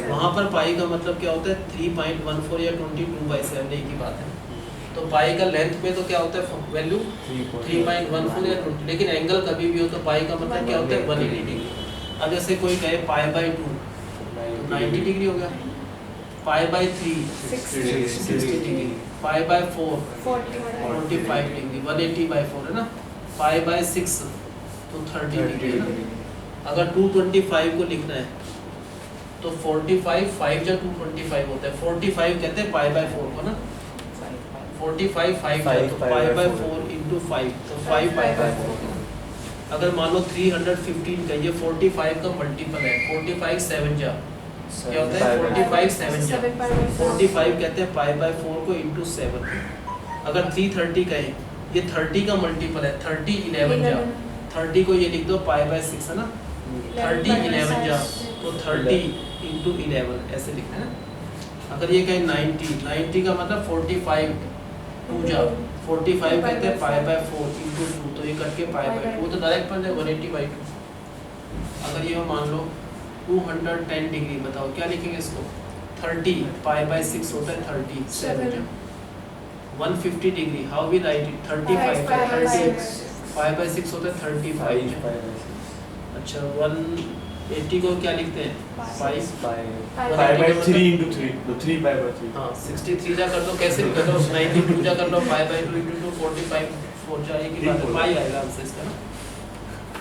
S1: वहाँ पर पाई का मतलब क्या होता है 3.14 या 22/7 एक ही बात है। तो पाई का लेंथ में तो क्या होता है वैल्यू 3.14 या 20, लेकिन एंगल कभी भी हो तो पाई का मतलब क्या होता है 180 डिग्री। अब जैसे कोई कहे पाई/2 90 डिग्री हो गया, पाई/3 60 डिग्री, पाई/4 45 डिग्री, 180/4 है ना, पाई/6 तो 30 डिग्री है ना। अगर 225 को लिखना है तो 45 5 जा 225 होता है, 45 कहते हैं पाई/4 को ना, 45 5 जा तो पाई/4 into 5 तो 5 पाई/4। अगर मान लो 315 का ये 45 का मल्टीपल है, 45 7 जा क्या होता है 45 7 जा 45 कहते हैं पाई/4 को into 7। अगर 330 का है ये 30 का मल्टीपल है, 30 11 जा 30 को ये लिख दो पाई/6 है ना, 30 11 जा तो 30 into 11 ऐसे लिखना है। अगर ये कहें 90 का मतलब 45 2 जा 45 कहते हैं पाई/4 into 2 तो ये करके पाई/2 वो तो डायरेक्ट बन जाए 180/2। अगर ये मान लो 210 डिग्री, बताओ क्या लिखेंगे इसको, 30 पाई/6 होता है 37 जा 150 degree, how we write it 35 30 पाई/6 होता है 35 जा। अच्छा 180 को क्या लिखते हैं 5
S2: 5/3 into 3 तो 3 5/3
S1: हाँ 63 जा कर दो, कैसे भी कर दो 92 जा कर लो, 5/2 into 2 45 4 जा एक ही बात है, पाई आएगा आंसर इसका ना।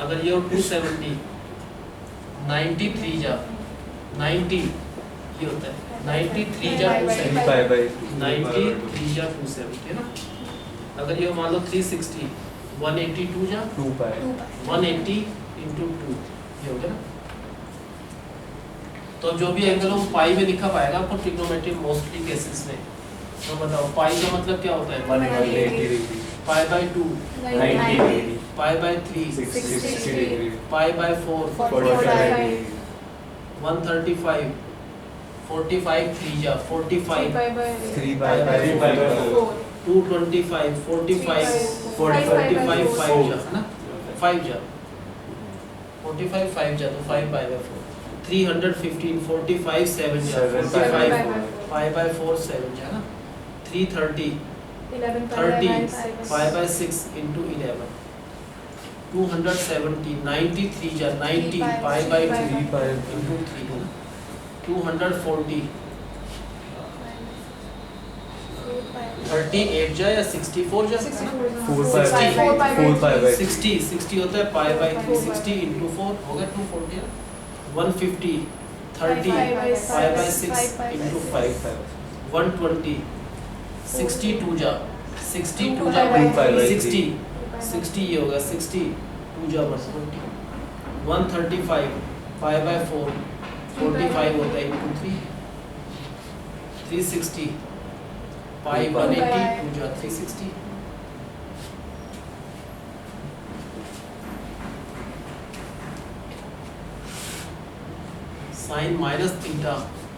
S1: अगर ये 270 93 जा 90 ये होता है 93 जा 270 93 जा 270 है ना। अगर ये मान लो 360 182 जा 180 into 2 ये हो गया ना। तो जो भी एंगल हो पाई में लिखा पाएगा आपको ट्रिग्नोमेट्री मोस्टली केसेस में। तो बताओ पाई का मतलब क्या होता है पाई/2
S2: 90 डिग्री
S1: पाई/3
S2: 60 डिग्री
S1: पाई/4
S2: 45
S1: 135 45 3 जा 45 225 45 45 5 जा है ना 5 जा 45 5 जा तो 5/4 315 45 7 जा 45 5/4 7 जा ना 330 30 5/6 into 11 270 93 जा 90 5/3 into 3 है ना 240 38 जा या 64 जा 60 होता है पाई/3 60 into 4 हो गया 240 है 150 30 5/6 into 5 120 62 जा 62 जा 60 ये होगा 62 जा 120 135 5/4 45 होता है into 3 360 पाई 180 2 जा 360 sine minus theta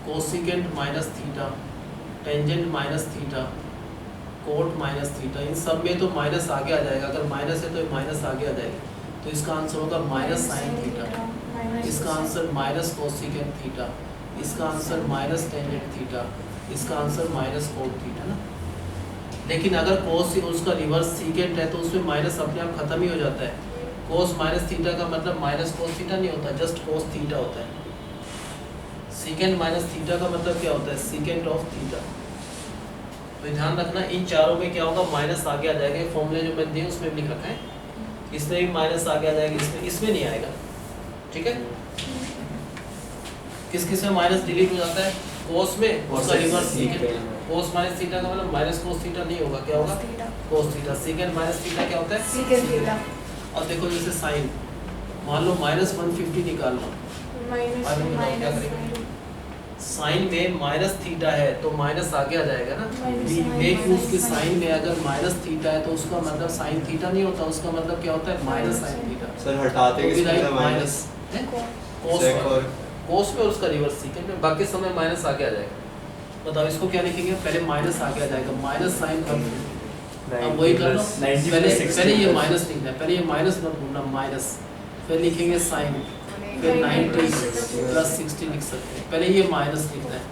S1: cosecant minus theta tangent minus theta cot minus theta, इन सब में तो माइनस आगे आ जाएगा, अगर माइनस है तो माइनस आगे आ जाएगा, तो इसका आंसर होगा माइनस साइन थीटा, इसका आंसर माइनस कोसिकेंट थीटा, इसका आंसर माइनस टेंजेंट थीटा, इसका आंसर माइनस कोट थीटा ना। लेकिन अगर कोस उसका रिवर्स सीकेंट है तो उसमें माइनस अपने आप खत्म ही हो जाता है। कोस माइनस थीटा का मतलब माइनस कोस थीटा नहीं होता, जस्ट कोस थीटा होता है। सीकेंट माइनस थीटा का मतलब क्या होता है सीकेंट ऑफ थीटा। तो ध्यान रखना इन चारों में क्या होगा माइनस आगे आ जाएगा, फॉर्मूले जो मैंने दिए उसमें भी लिख रखा है, इसमें भी माइनस आगे आ जाएगा, इसमें नहीं आएगा। ठीक है किस किस में माइनस डिलीट हो जाता है कोस में, उसका रिवर्स सीकेंट। कोस माइनस थीटा का मतलब माइनस कोस थीटा नहीं होगा, क्या होगा cos theta. Secant minus theta क्या होता है
S4: सीकेंट थीटा।
S1: अब देखो जैसे साइन मान लो -150 निकालना, साइन में माइनस थीटा है तो माइनस आगे आ जाएगा ना। मेक यूज की साइन में अगर माइनस थीटा है तो उसका मतलब साइन थीटा नहीं होता, उसका मतलब क्या होता है माइनस साइन थीटा।
S3: सर हटाते
S1: तो
S3: किसमें था
S1: माइनस कोस
S3: Sec और
S1: कोस में और उसका रिवर्स सीकेंट में, बाकी समय माइनस आगे आ जाएगा। बताओ इसको क्या लिखेंगे, पहले माइनस आगे आ जाएगा माइनस साइन अब वही कर लो,
S2: 90
S1: पहले
S2: plus 60
S1: पहले ये
S2: plus-
S1: माइनस लिखना है, पहले ये माइनस मत भूलना, माइनस, फिर लिखेंगे साइन, फिर 90 प्लस 60 लिख सकते हैं, पहले ये माइनस लिखना है।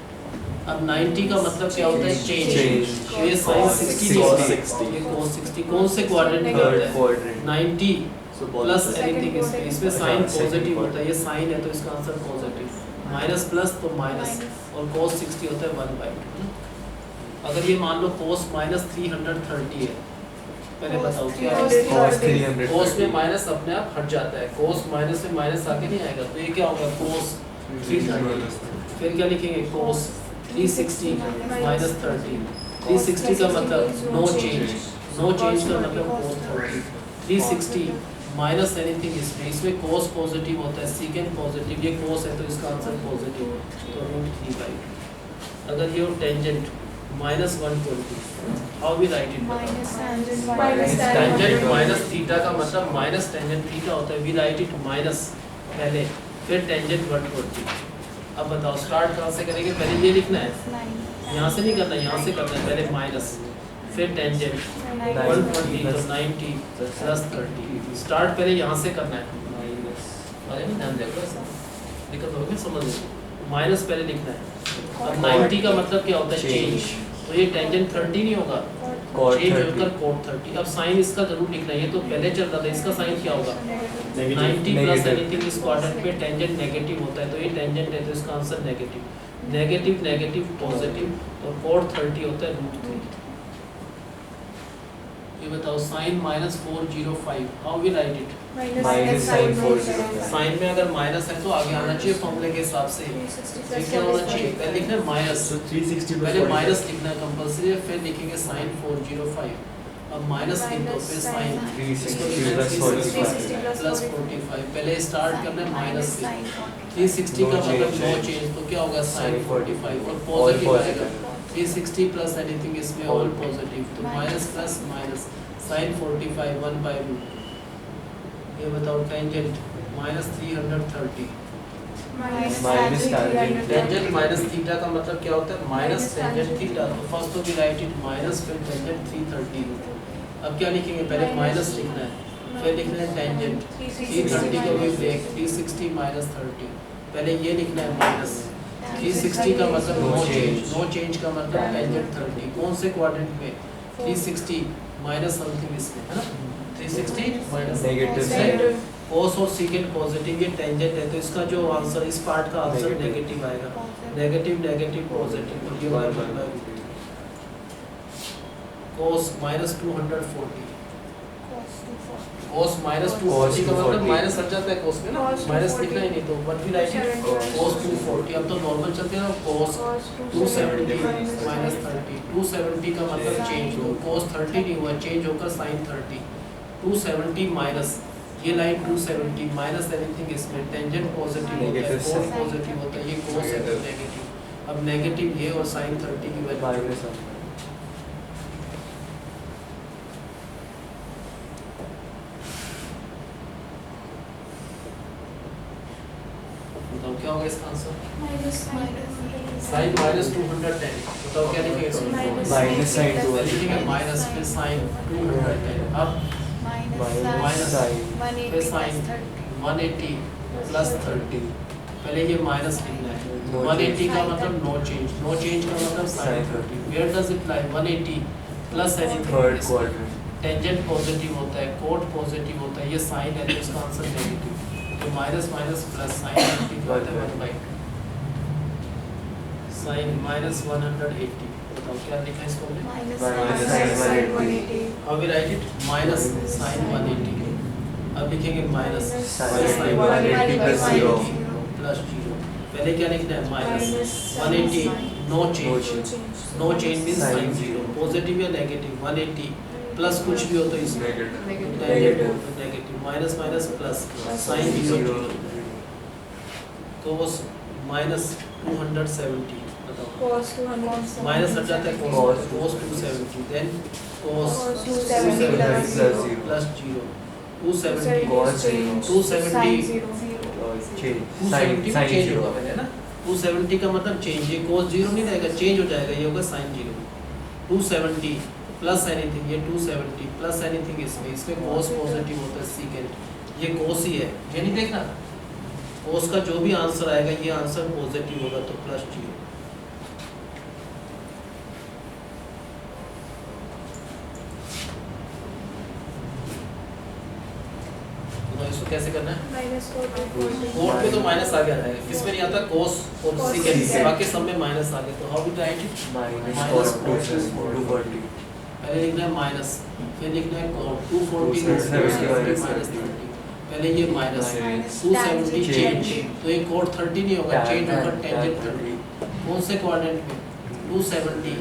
S1: अब 90 का मतलब क्या होता है, चेंज,
S3: Change.
S1: तो ये साइन 60
S3: Cos
S1: लिखना है,
S2: 60.
S1: ये cos 60 कौन से क्वाड्रेंट में
S3: थर्ड
S1: होता है,
S3: quadrant
S1: 90
S2: So
S1: plus
S2: positive.
S1: Anything, इसमें
S3: हाँ,
S1: साइन
S3: second
S1: पॉजिटिव
S3: part.
S1: होता है, ये साइन है तो इसका आंसर पॉजिटिव, माइनस प्लस तो माइनस, और cos 60 होता है 1/2। अगर ये मान लो cos माइनस 330 है, पहले बताओ क्या है,
S3: cos 300
S1: cos में माइनस अपने आप हट जाता है, cos माइनस में माइनस आगे नहीं आएगा, तो ये क्या होगा cos 330, फिर क्या लिखेंगे cos 360 माइनस 30, 360 का मतलब नो चेंज, नो चेंज का मतलब cos 30, 360 माइनस एनीथिंग, इसमें cos पॉजिटिव होता है, secant पॉजिटिव, ये cos है तो इसका आंसर पॉजिटिव, तो √3/2। अगर ये tangent minus 120, how we write it, tangent minus theta का मतलब माइनस टेंजेंट थीटा होता है, वी राइट इट माइनस पहले, फिर टेंजेंट 120। अब बताओ स्टार्ट कहाँ से करेंगे, पहले ये लिखना है, यहाँ से नहीं करना, यहाँ से करना है, पहले माइनस, फिर टेंजेंट 120 तो 90 प्लस 30, स्टार्ट पहले यहाँ से करना है, अरे नहीं ध्यान देखो, ऐसा दिक्कत होगी समझ लो, माइनस पहले लिखना है। अब 90 का मतलब क्या होता है, चेंज, तो ये टेंजेंट 30 नहीं होगा,
S3: cot
S1: चेंज
S3: 30
S1: होकर cot 30। अब साइन इसका जरूर लिखना है, ये तो पहले चल रहा था, इसका साइन क्या होगा,
S2: Negative.
S1: 90 plus
S3: Negative.
S1: एनीथिंग इस क्वाड्रेंट पे टेंजेंट नेगेटिव होता है, तो ये टेंजेंट है तो इसका answer negative, negative negative positive, और cot 30 होता है √3। ये बताओ sine minus 405, how we write it,
S3: minus sine 405,
S1: sine में अगर माइनस है तो आगे आना चाहिए फॉर्मूले के हिसाब से, ये क्या होना चाहिए, पहले लिखना है माइनस,
S2: So 360 plus
S1: पहले
S2: 45.
S1: माइनस लिखना है कंपल्सरी, फिर लिखेंगे साइन 405, अब माइनस लिख दो, फिर साइन
S3: 360 plus 45,
S1: प्लस 45, पहले स्टार्ट करना है माइनस से, 360 का
S3: No
S1: मतलब नो
S3: change.
S1: चेंज, तो क्या होगा साइन
S3: Sin
S1: 45, और
S3: all
S1: पॉजिटिव आएगा,
S3: positive.
S1: 360 प्लस एनीथिंग इसमें
S3: All
S1: ऑल पॉजिटिव, तो माइनस प्लस माइनस, साइन 45 1/√। ये बताओ tangent minus 330,
S3: Minus tangent.
S1: Tangent minus theta का मतलब क्या होता है, माइनस टेंजेंट थीटा, तो फर्स्ट तो वी राइट इट माइनस, फिर टेंजेंट 330। अब क्या लिखेंगे, पहले माइनस लिखना है, फिर लिखना है टेंजेंट 330 को भी ब्रेक, 360 माइनस 30, पहले ये लिखना है माइनस, 360 का मतलब
S3: No
S1: no change,
S3: change.
S1: No change का मतलब टेंजेंट 30, कौन से क्वाड्रेंट में, 360 माइनस समथिंग इसमें है ना, 360 माइनस
S3: Negative.
S1: cos और secant पॉजिटिव, ये टेंजेंट है तो इसका जो आंसर, इस पार्ट का आंसर
S3: Negative.
S1: नेगेटिव आएगा, नेगेटिव नेगेटिव पॉजिटिव, और ये वाला cos माइनस 240, cos माइनस 240 का मतलब
S3: 240.
S1: माइनस हट जाता है cos में ना,
S4: Cos
S1: माइनस
S4: 240.
S1: लिखना ही नहीं, तो what we write it, cos 240, अब तो नॉर्मल चलते हैं ना, cos 270 माइनस 30, 270 का मतलब चेंज हो, cos 30 नहीं हुआ, चेंज होकर sin 30, 270 माइनस, ये लाइन 270 माइनस एनीथिंग, इसमें टेंजेंट पॉजिटिव होता है,
S3: Negative
S1: cos
S3: sin.
S1: पॉजिटिव होता है, ये cos है तो नेगेटिव, अब नेगेटिव ये और sin 30 की वैल्यू,
S3: माइनस
S1: बताओ क्या होगा इसका आंसर,
S4: Minus
S1: sin माइनस 210, बताओ क्या लिखेंगे इसमें,
S3: माइनस साइन
S1: लिखेंगे माइनस, फिर sin 210, अब
S3: माइनस साइन
S1: फिर sin 180 प्लस 30, पहले ये माइनस लिखना है,
S3: No
S1: 180 का मतलब नो चेंज, नो चेंज का मतलब sin
S3: Sin
S1: 30, where does it lie, 180 plus
S3: third
S1: anything,
S3: quadrant
S1: tangent positive होता है, कोट पॉजिटिव होता है, ये साइन है तो इसका आंसर नेगेटिव, तो माइनस माइनस प्लस साइन 30 का होता है 1/2, साइन माइनस 180, बताओ क्या लिखा है इसको हमने,
S3: Minus sin 180.
S1: How we write it, minus sine 180, अब लिखेंगे माइनस
S3: Sin 180 plus 0.
S1: प्लस 0, पहले क्या लिखना है minus 180, no change, no change means
S3: Sin
S1: sine 0, positive या नेगेटिव, 180 प्लस कुछ भी हो तो इसमें
S3: Negative.
S1: Negative, minus minus plus, sine 0 cos minus 270, बताओ माइनस हट जाता है cos, cos 270, then cos 270
S3: plus 0.
S1: Plus 0, 270
S3: Cos 0.
S1: 270
S3: change
S1: 270
S3: sine
S1: में
S3: साइन
S1: चेंज
S3: 0
S1: होगा पहले ना, 270 का मतलब चेंज, ये cos 0 नहीं रहेगा, चेंज हो जाएगा, ये होगा sin 0, 270 प्लस एनीथिंग ये 270 प्लस एनीथिंग इसमें कोस पॉजिटिव होता है सीकेंट ये कोस ही है ये नहीं देखना कोस का जो भी आंसर आएगा ये आंसर पॉजिटिव होगा तो प्लस 0 तो इसको कैसे करना है
S4: minus 4
S1: कोट पे तो माइनस आ गया है किसमें नहीं आता कोस और
S4: Cos
S1: सीकेंट
S4: secant।
S1: बाकी सब में माइनस आ गया तो how to write it
S3: minus
S1: Minus
S3: cos
S1: cos
S3: 240
S1: पहले लिखना है माइनस फिर लिखना है कोट 240
S3: 270
S1: माइनस 30 पहले ये minus
S4: Minus
S1: 270
S4: tangent
S1: change
S4: change।
S1: तो ये कोड 30 नहीं होगा चेंज होगा टेंजेंट 30
S3: 30
S1: कौन से क्वाड्रेंट में 270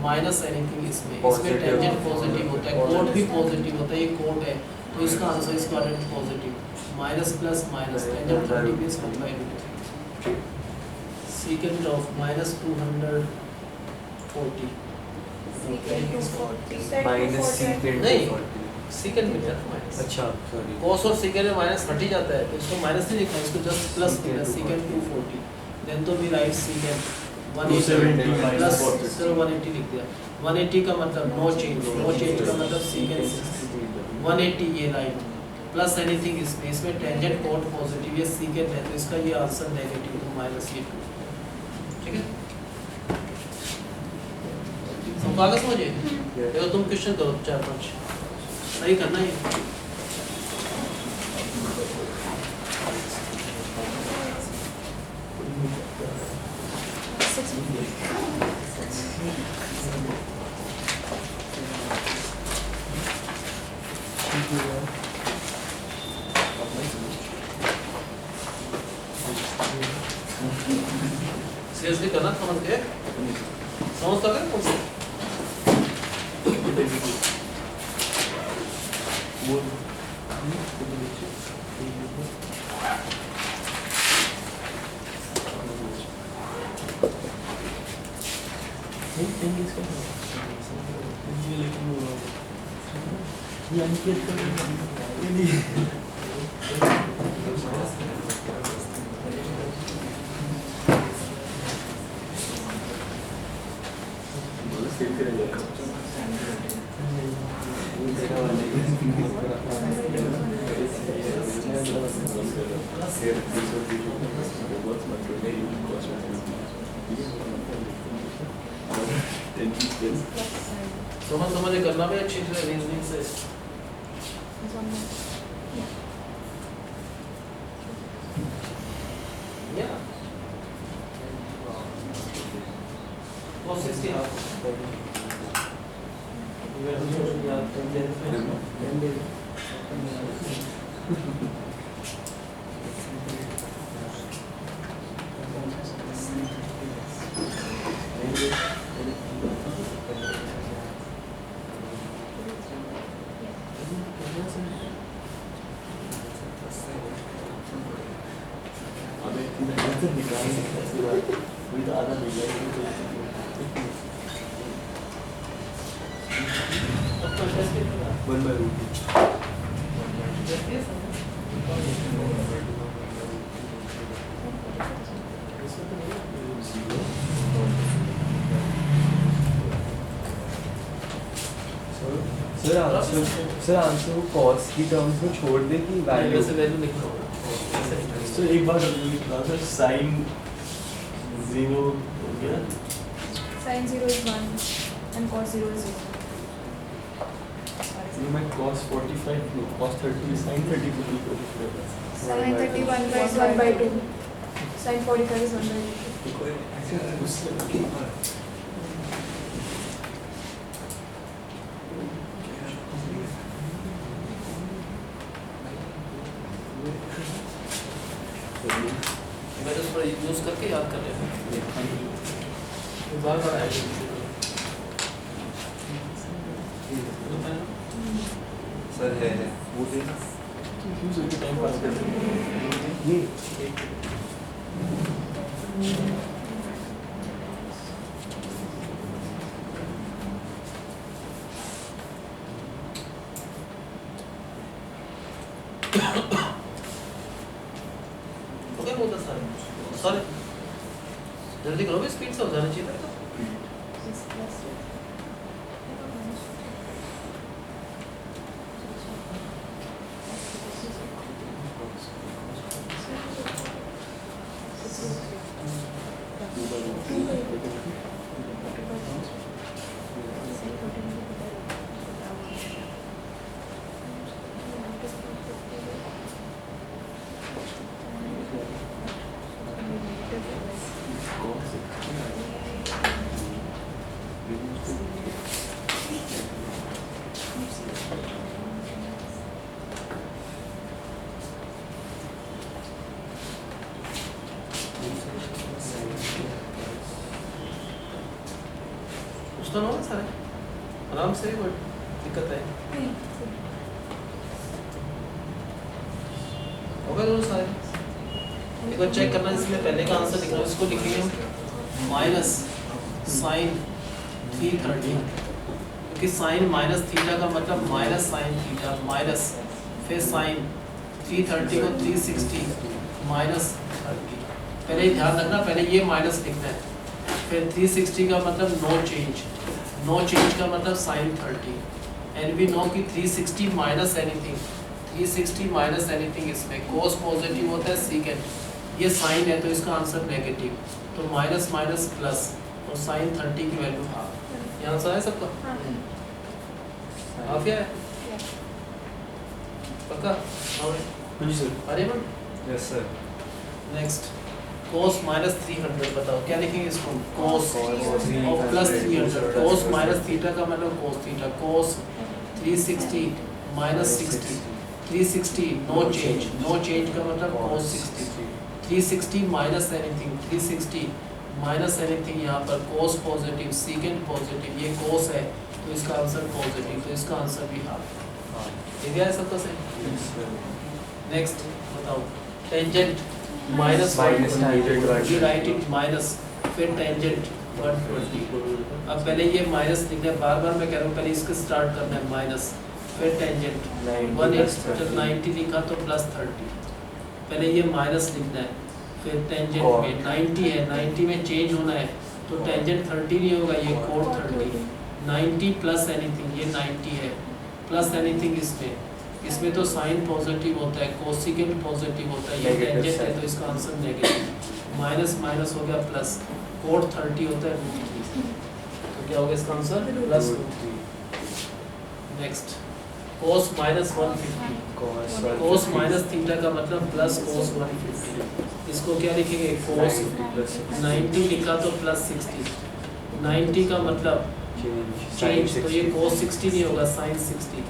S1: माइनस एनीथिंग इसमें
S3: Positive।
S1: टेंजेंट पॉजिटिव होता है कोड भी पॉजिटिव होता है ये कोड है तो इसका आंसर इस quadrant positive minus plus minus tangent 30 means 1/2 secant of minus 240
S4: secant 240
S3: minus secant
S1: नहीं।
S3: 240
S1: secant में जाता माइनस
S3: अच्छा सॉरी
S1: cos और secant में माइनस हट ही जाता है तो इसको माइनस नहीं लिखना इसको जस्ट प्लस लिखना secant 240 देन तो भी राइट secant
S2: 270
S1: 180
S2: minus
S1: प्लस
S2: 40।
S1: सिर्फ 180 लिख दिया 180 का मतलब नो चेंज का मतलब secant 180 ये लाइन प्लस एनीथिंग इसमें टेंजेंट कोट पॉजिटिव ये secant है तो इसका ये आंसर नेगेटिव तो माइनस ये 2 ठीक है सब कागज समझे देखो तुम क्वेश्चन करो 4-5 सही करना है सीरियसली करना समझ के समझ तक है कौन सा समझ करना भी अच्छी तरह रीजनिंग से या प्रोसेस की
S3: One by root. Sir answer को कॉस की टर्म्स में छोड़ दे कि वैल्यू
S1: वैसे वैल्यू लिखना होगा
S2: सो एक बार सर साइन 0 हो गया
S4: sin 0 is 1 and cos 0 is 0
S2: ये मैं cos 45 लो cos 30 sin 30 को भी
S4: sin 31 is 1 by 2 sin 45 is 1 by 2
S2: उससे
S1: मैं तो थोड़ा यूज करके याद कर लेता हूँ बार बार आएगा
S3: सर है वो देना
S2: यूज होके टाइम पास कर रहे
S3: ये
S1: ओके बोलता सर जल्दी करो भी स्पीड से हो जाना चाहिए था आराम से, कोई दिक्कत है? होगा दोनों सारे। एक बार चेक करना, इसमें पहले का आंसर लिखना है, इसको लिखेंगे हम माइनस साइन 330, क्योंकि साइन माइनस थीटा का मतलब माइनस साइन थीटा माइनस फिर साइन 330 को 360 माइनस 30। पहले ही ध्यान रखना, पहले ये माइनस लिखना है, फिर 360 का मतलब नो चेंज, नो चेंज का मतलब साइन 30, एंड वी नो कि 360 माइनस एनीथिंग, 360 माइनस एनीथिंग, इसमें कोस पॉजिटिव होता है सीकेंड, ये साइन है तो इसका आंसर नेगेटिव, तो माइनस माइनस प्लस, और साइन 30 की वैल्यू हाफ। ये आंसर है सबका? हाफ है पक्का?
S2: जी सर।
S1: अरे मन
S2: yes sir.
S1: Next cos minus 300 बताओ क्या लिखेंगे इसको? कोस
S2: Cos
S1: और प्लस 300, कोस माइनस थीटा का मतलब cos theta, cos 360 minus 60, 360 no change, no change का मतलब cos 60, 360 minus anything, 360 minus anything, यहाँ पर कोस पॉजिटिव सीकेंड पॉजिटिव, ये कोस है तो इसका आंसर पॉजिटिव, तो इसका आंसर भी हाफ। ठीक है सबका सही? नेक्स्ट बताओ tangent minus you right it minus, फिर टेंजेंट 120। अब पहले ये माइनस लिखना है, बार बार मैं कह रहा हूँ पहले इसको स्टार्ट करना है माइनस, फिर टेंजेंट 180, जब 90 लिखा तो प्लस 30, पहले ये माइनस लिखना है, फिर टेंजेंट में 90 है, 90 में चेंज होना है तो टेंजेंट 30 नहीं होगा, ये कोट 30, 90 प्लस एनीथिंग, ये 90 है प्लस एनीथिंग, इसमें तो साइन पॉजिटिव होता है, कोसिकेंट पॉजिटिव होता है, ये टेंजेंट है तो इसका आंसर नेगेटिव, माइनस माइनस हो गया प्लस, कोट 30 होता है √3, तो क्या होगा इसका answer? Plus √3। Next cos minus 150, कोस माइनस थीटा का मतलब प्लस कोस 150, इसको क्या लिखेंगे? कोस 90 लिखा तो प्लस 60, 90 का मतलब चेंज, तो ये कोस 60 नहीं होगा, साइन 60।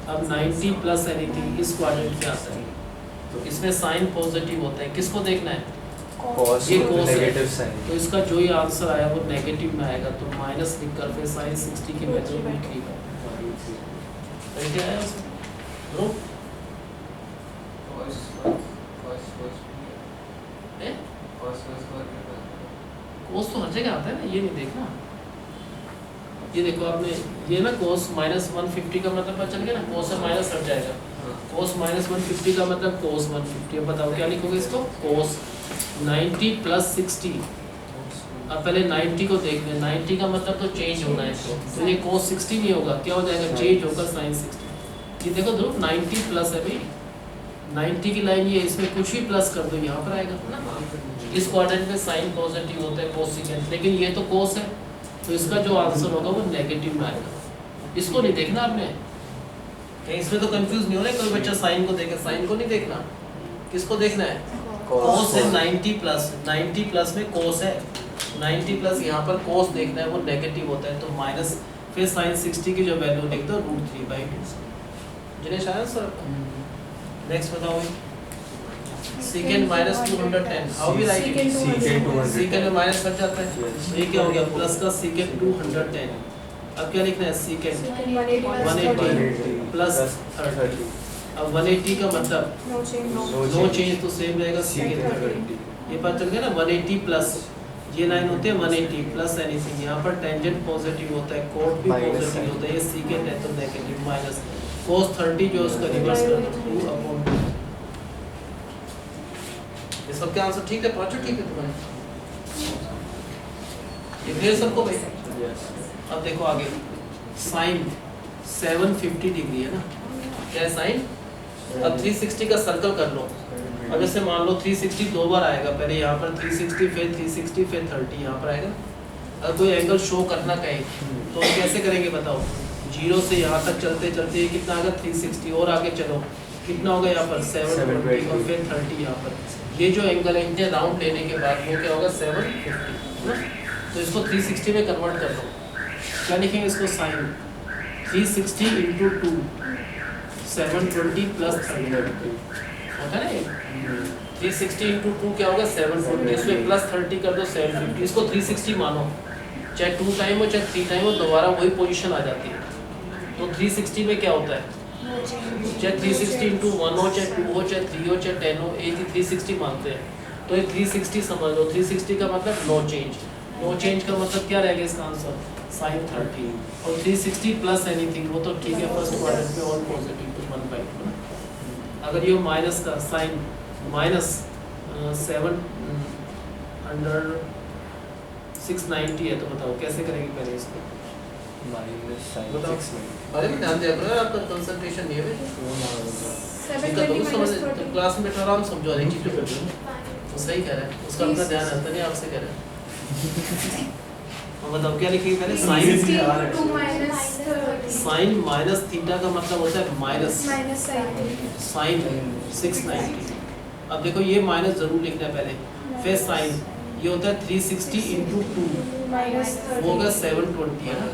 S1: अब 90 प्लस एनीथिंग इस क्वाड्रेंट में आता है, तो इसमें साइन पॉजिटिव होता है, किसको देखना है? ये कोस है, तो इसका जो ये आंसर आया वो नेगेटिव में आएगा, तो माइनस लिखकर फिर साइन 60 की वैल्यू √3 क्या आया उसमें? ग्रुप कोस तो हर जगह आता है ना, ये नहीं देखना, ये देखो आपने ये ना कोस माइनस 150 का मतलब पता चल गया ना, कोस से माइनस हट जाएगा, कोस माइनस 150 का मतलब कोस 150। अब बताओ क्या लिखोगे इसको? कोस 90 प्लस 60, अब पहले 90 को देख लें, 90 का मतलब तो चेंज होना है, तो ये कोस 60 नहीं होगा, क्या हो जाएगा? चेंज होकर साइन 60। ये देखो ध्रुव 90 प्लस है भाई, 90 की लाइन ये, इसमें कुछ भी प्लस कर दो यहाँ पर आएगा ना, इस क्वाड्रेंट में साइन पॉजिटिव होता है कोसिकेंट, लेकिन ये तो कोस है तो इसका जो आंसर होगा वो नेगेटिव में आएगा, इसको नहीं देखना आपने, कहीं इसमें तो कंफ्यूज नहीं हो रहा है कोई बच्चा साइन को देखे, साइन को नहीं देखना, किसको देखना है? कोस है 90 प्लस, 90 प्लस में कोस है, 90 प्लस यहाँ पर कोस देखना है, वो नेगेटिव होता है तो माइनस, फिर साइन 60 की जो वैल्यू लिख दो √3/2। जिनेश आया सर? नेक्स्ट बताओ secant minus 210, how we write it? Secant में माइनस हट जाता है, तो ये क्या हो गया? प्लस का सीकेंड 210, अब क्या लिखना है? सीकेंड 180 प्लस 30, अब 180 का मतलब नो चेंज तो सेम रहेगा, सीकेंड 30, ये पता चल गया ना, 180 प्लस ये लाइन होते हैं 180 प्लस एनीथिंग, यहाँ पर टेंजेंट पॉजिटिव होता है, कोट भी पॉजिटिव होता है, ये सीकेंड है तो नेगेटिव, माइनस कोस 30 जो उसका रिवर्स कर दो 2/2। ये सबके आंसर ठीक है? पांचों ठीक है तुम्हारे? ये फिर सबको भाई। अब देखो आगे, साइन 750 डिग्री है ना, क्या है साइन? अब 360 का सर्कल कर लो, अब जैसे मान लो 360 दो बार आएगा, पहले यहाँ पर 360 फिर 360 फिर 30 यहाँ पर आएगा। अगर कोई एंगल शो करना कहीं तो कैसे करेंगे बताओ? 0 से यहाँ तक चलते चलते ये कितना आएगा? 360, और आगे चलो कितना होगा यहाँ पर? 720 और फिर 30 यहाँ पर, ये जो एंगल है इतने राउंड लेने के बाद वो क्या होगा? 750 ना, तो इसको 360 में कन्वर्ट कर दो, क्या लिखेंगे इसको? साइन 360 इंटू 2 720 प्लस 30 होता है ना, 360 इंटू 2 क्या होगा? 740, इसमें प्लस 30 कर दो 750, इसको 360 मानो, चाहे 2 टाइम हो चाहे 3 टाइम हो, दोबारा वही पोजीशन आ जाती है। तो 360 में क्या होता है, चाहे 360 इंटू 1 हो, चाहे 2 हो, चाहे 3 हो, चाहे 10 हो, एक ही 360 मानते हैं। तो ये 360 समझ लो, 360 का मतलब नो चेंज। नो चेंज का मतलब क्या रहेगा इसका आंसर, साइन 30। और 360 प्लस एनीथिंग, वो तो ठीक है, फर्स्ट क्वाड्रेंट में ऑल पॉजिटिव तो 1/2। अगर ये माइनस का साइन माइनस 690 है, तो बताओ कैसे करेंगे पहले इसको,
S3: माइनस साइन
S1: बताओ।
S3: 690।
S1: अरे मैं ध्यान दिया करो, आपका कंसंट्रेशन नहीं है इसका, तो समझ क्लास में आराम समझो हर एक चीज तो सही कह रहा है, उसका अपना ध्यान रहता नहीं, आपसे कह रहा है। और बताओ क्या लिखेंगे पहले, साइन माइनस थीटा का मतलब होता है माइनस साइन 690। अब देखो ये माइनस जरूर लिखना है पहले, फिर साइन ये होता है 360 इंटू 2, वो होगा 720 है ना,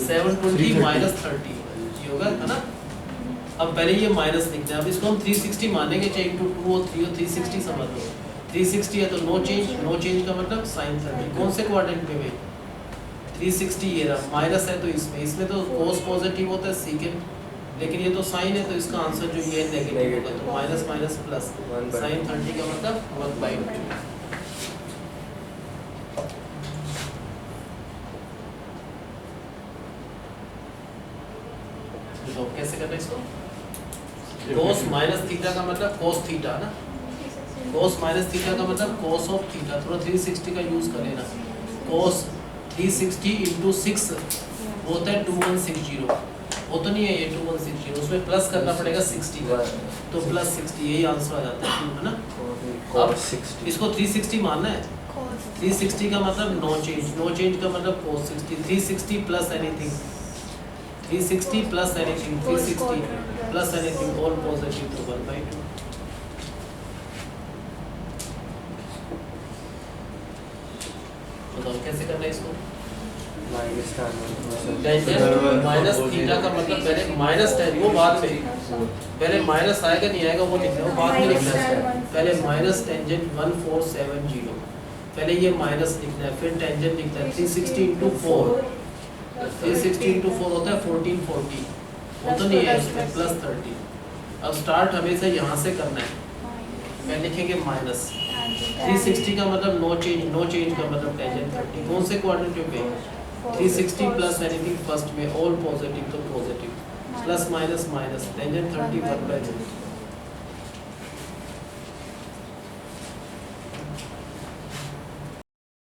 S1: 720 माइनस 30 ये होगा, है ना। अब पहले ये माइनस लिखना है, अब इसको हम 360 मानेंगे, चाहे इंटू 2 हो 3 हो, 360 समझ लो। 360 है तो नो चेंज, नो चेंज का मतलब साइन 30। कौन से क्वाड्रेंट में भाई, 360 ये रहा, माइनस है तो इसमें तो कोस पॉजिटिव होता है सीकेंड, लेकिन ये तो साइन है तो इसका आंसर जो ये नेगेटिव होगा, तो माइनस माइनस प्लस, साइन 30 का मतलब 1/2। तो कैसे करना है इसको, कोस माइनस थीटा का मतलब कोस थीटा ना, कोस माइनस थीटा का मतलब कोस ऑफ थीटा, थोड़ा 360 का यूज कर लेना। कोस 360 इंटू 6 होता है 2160, वो तो नहीं है ये 2160, उसमें प्लस करना पड़ेगा 60 का, तो प्लस 60 यही आंसर आ जाता है ना। अब इसको 360 मानना है, 360 का मतलब नो चेंज, नो चेंज का मतलब cos 60, 360 plus anything, 360 plus anything, 360 plus anything all positive, तो 1/2। बताओ कैसे करना है इसको,
S3: माइनस
S1: टेंजेंट माइनस थीटा का मतलब पहले माइनस टेन, वो बाद में, पहले माइनस आएगा नहीं आएगा वो लिखना है, वो बाद में लिखना है। पहले माइनस टेंजेंट 1470, पहले ये माइनस लिखना है, फिर टेंजेंट लिखना है 360 इंटू 4, 360 इंटू 4 होता है 1440, वो तो नहीं है इसमें, प्लस 30। अब स्टार्ट हमेशा यहाँ से करना है, पहले लिखेंगे माइनस 360 का मतलब नो चेंज, नो चेंज का मतलब टेंजेंट 30। कौन से क्वाड्रेंट पे, 360 प्लस एनीथिंग फर्स्ट में ऑल पॉजिटिव तो positive, plus minus minus tangent 30 1/2।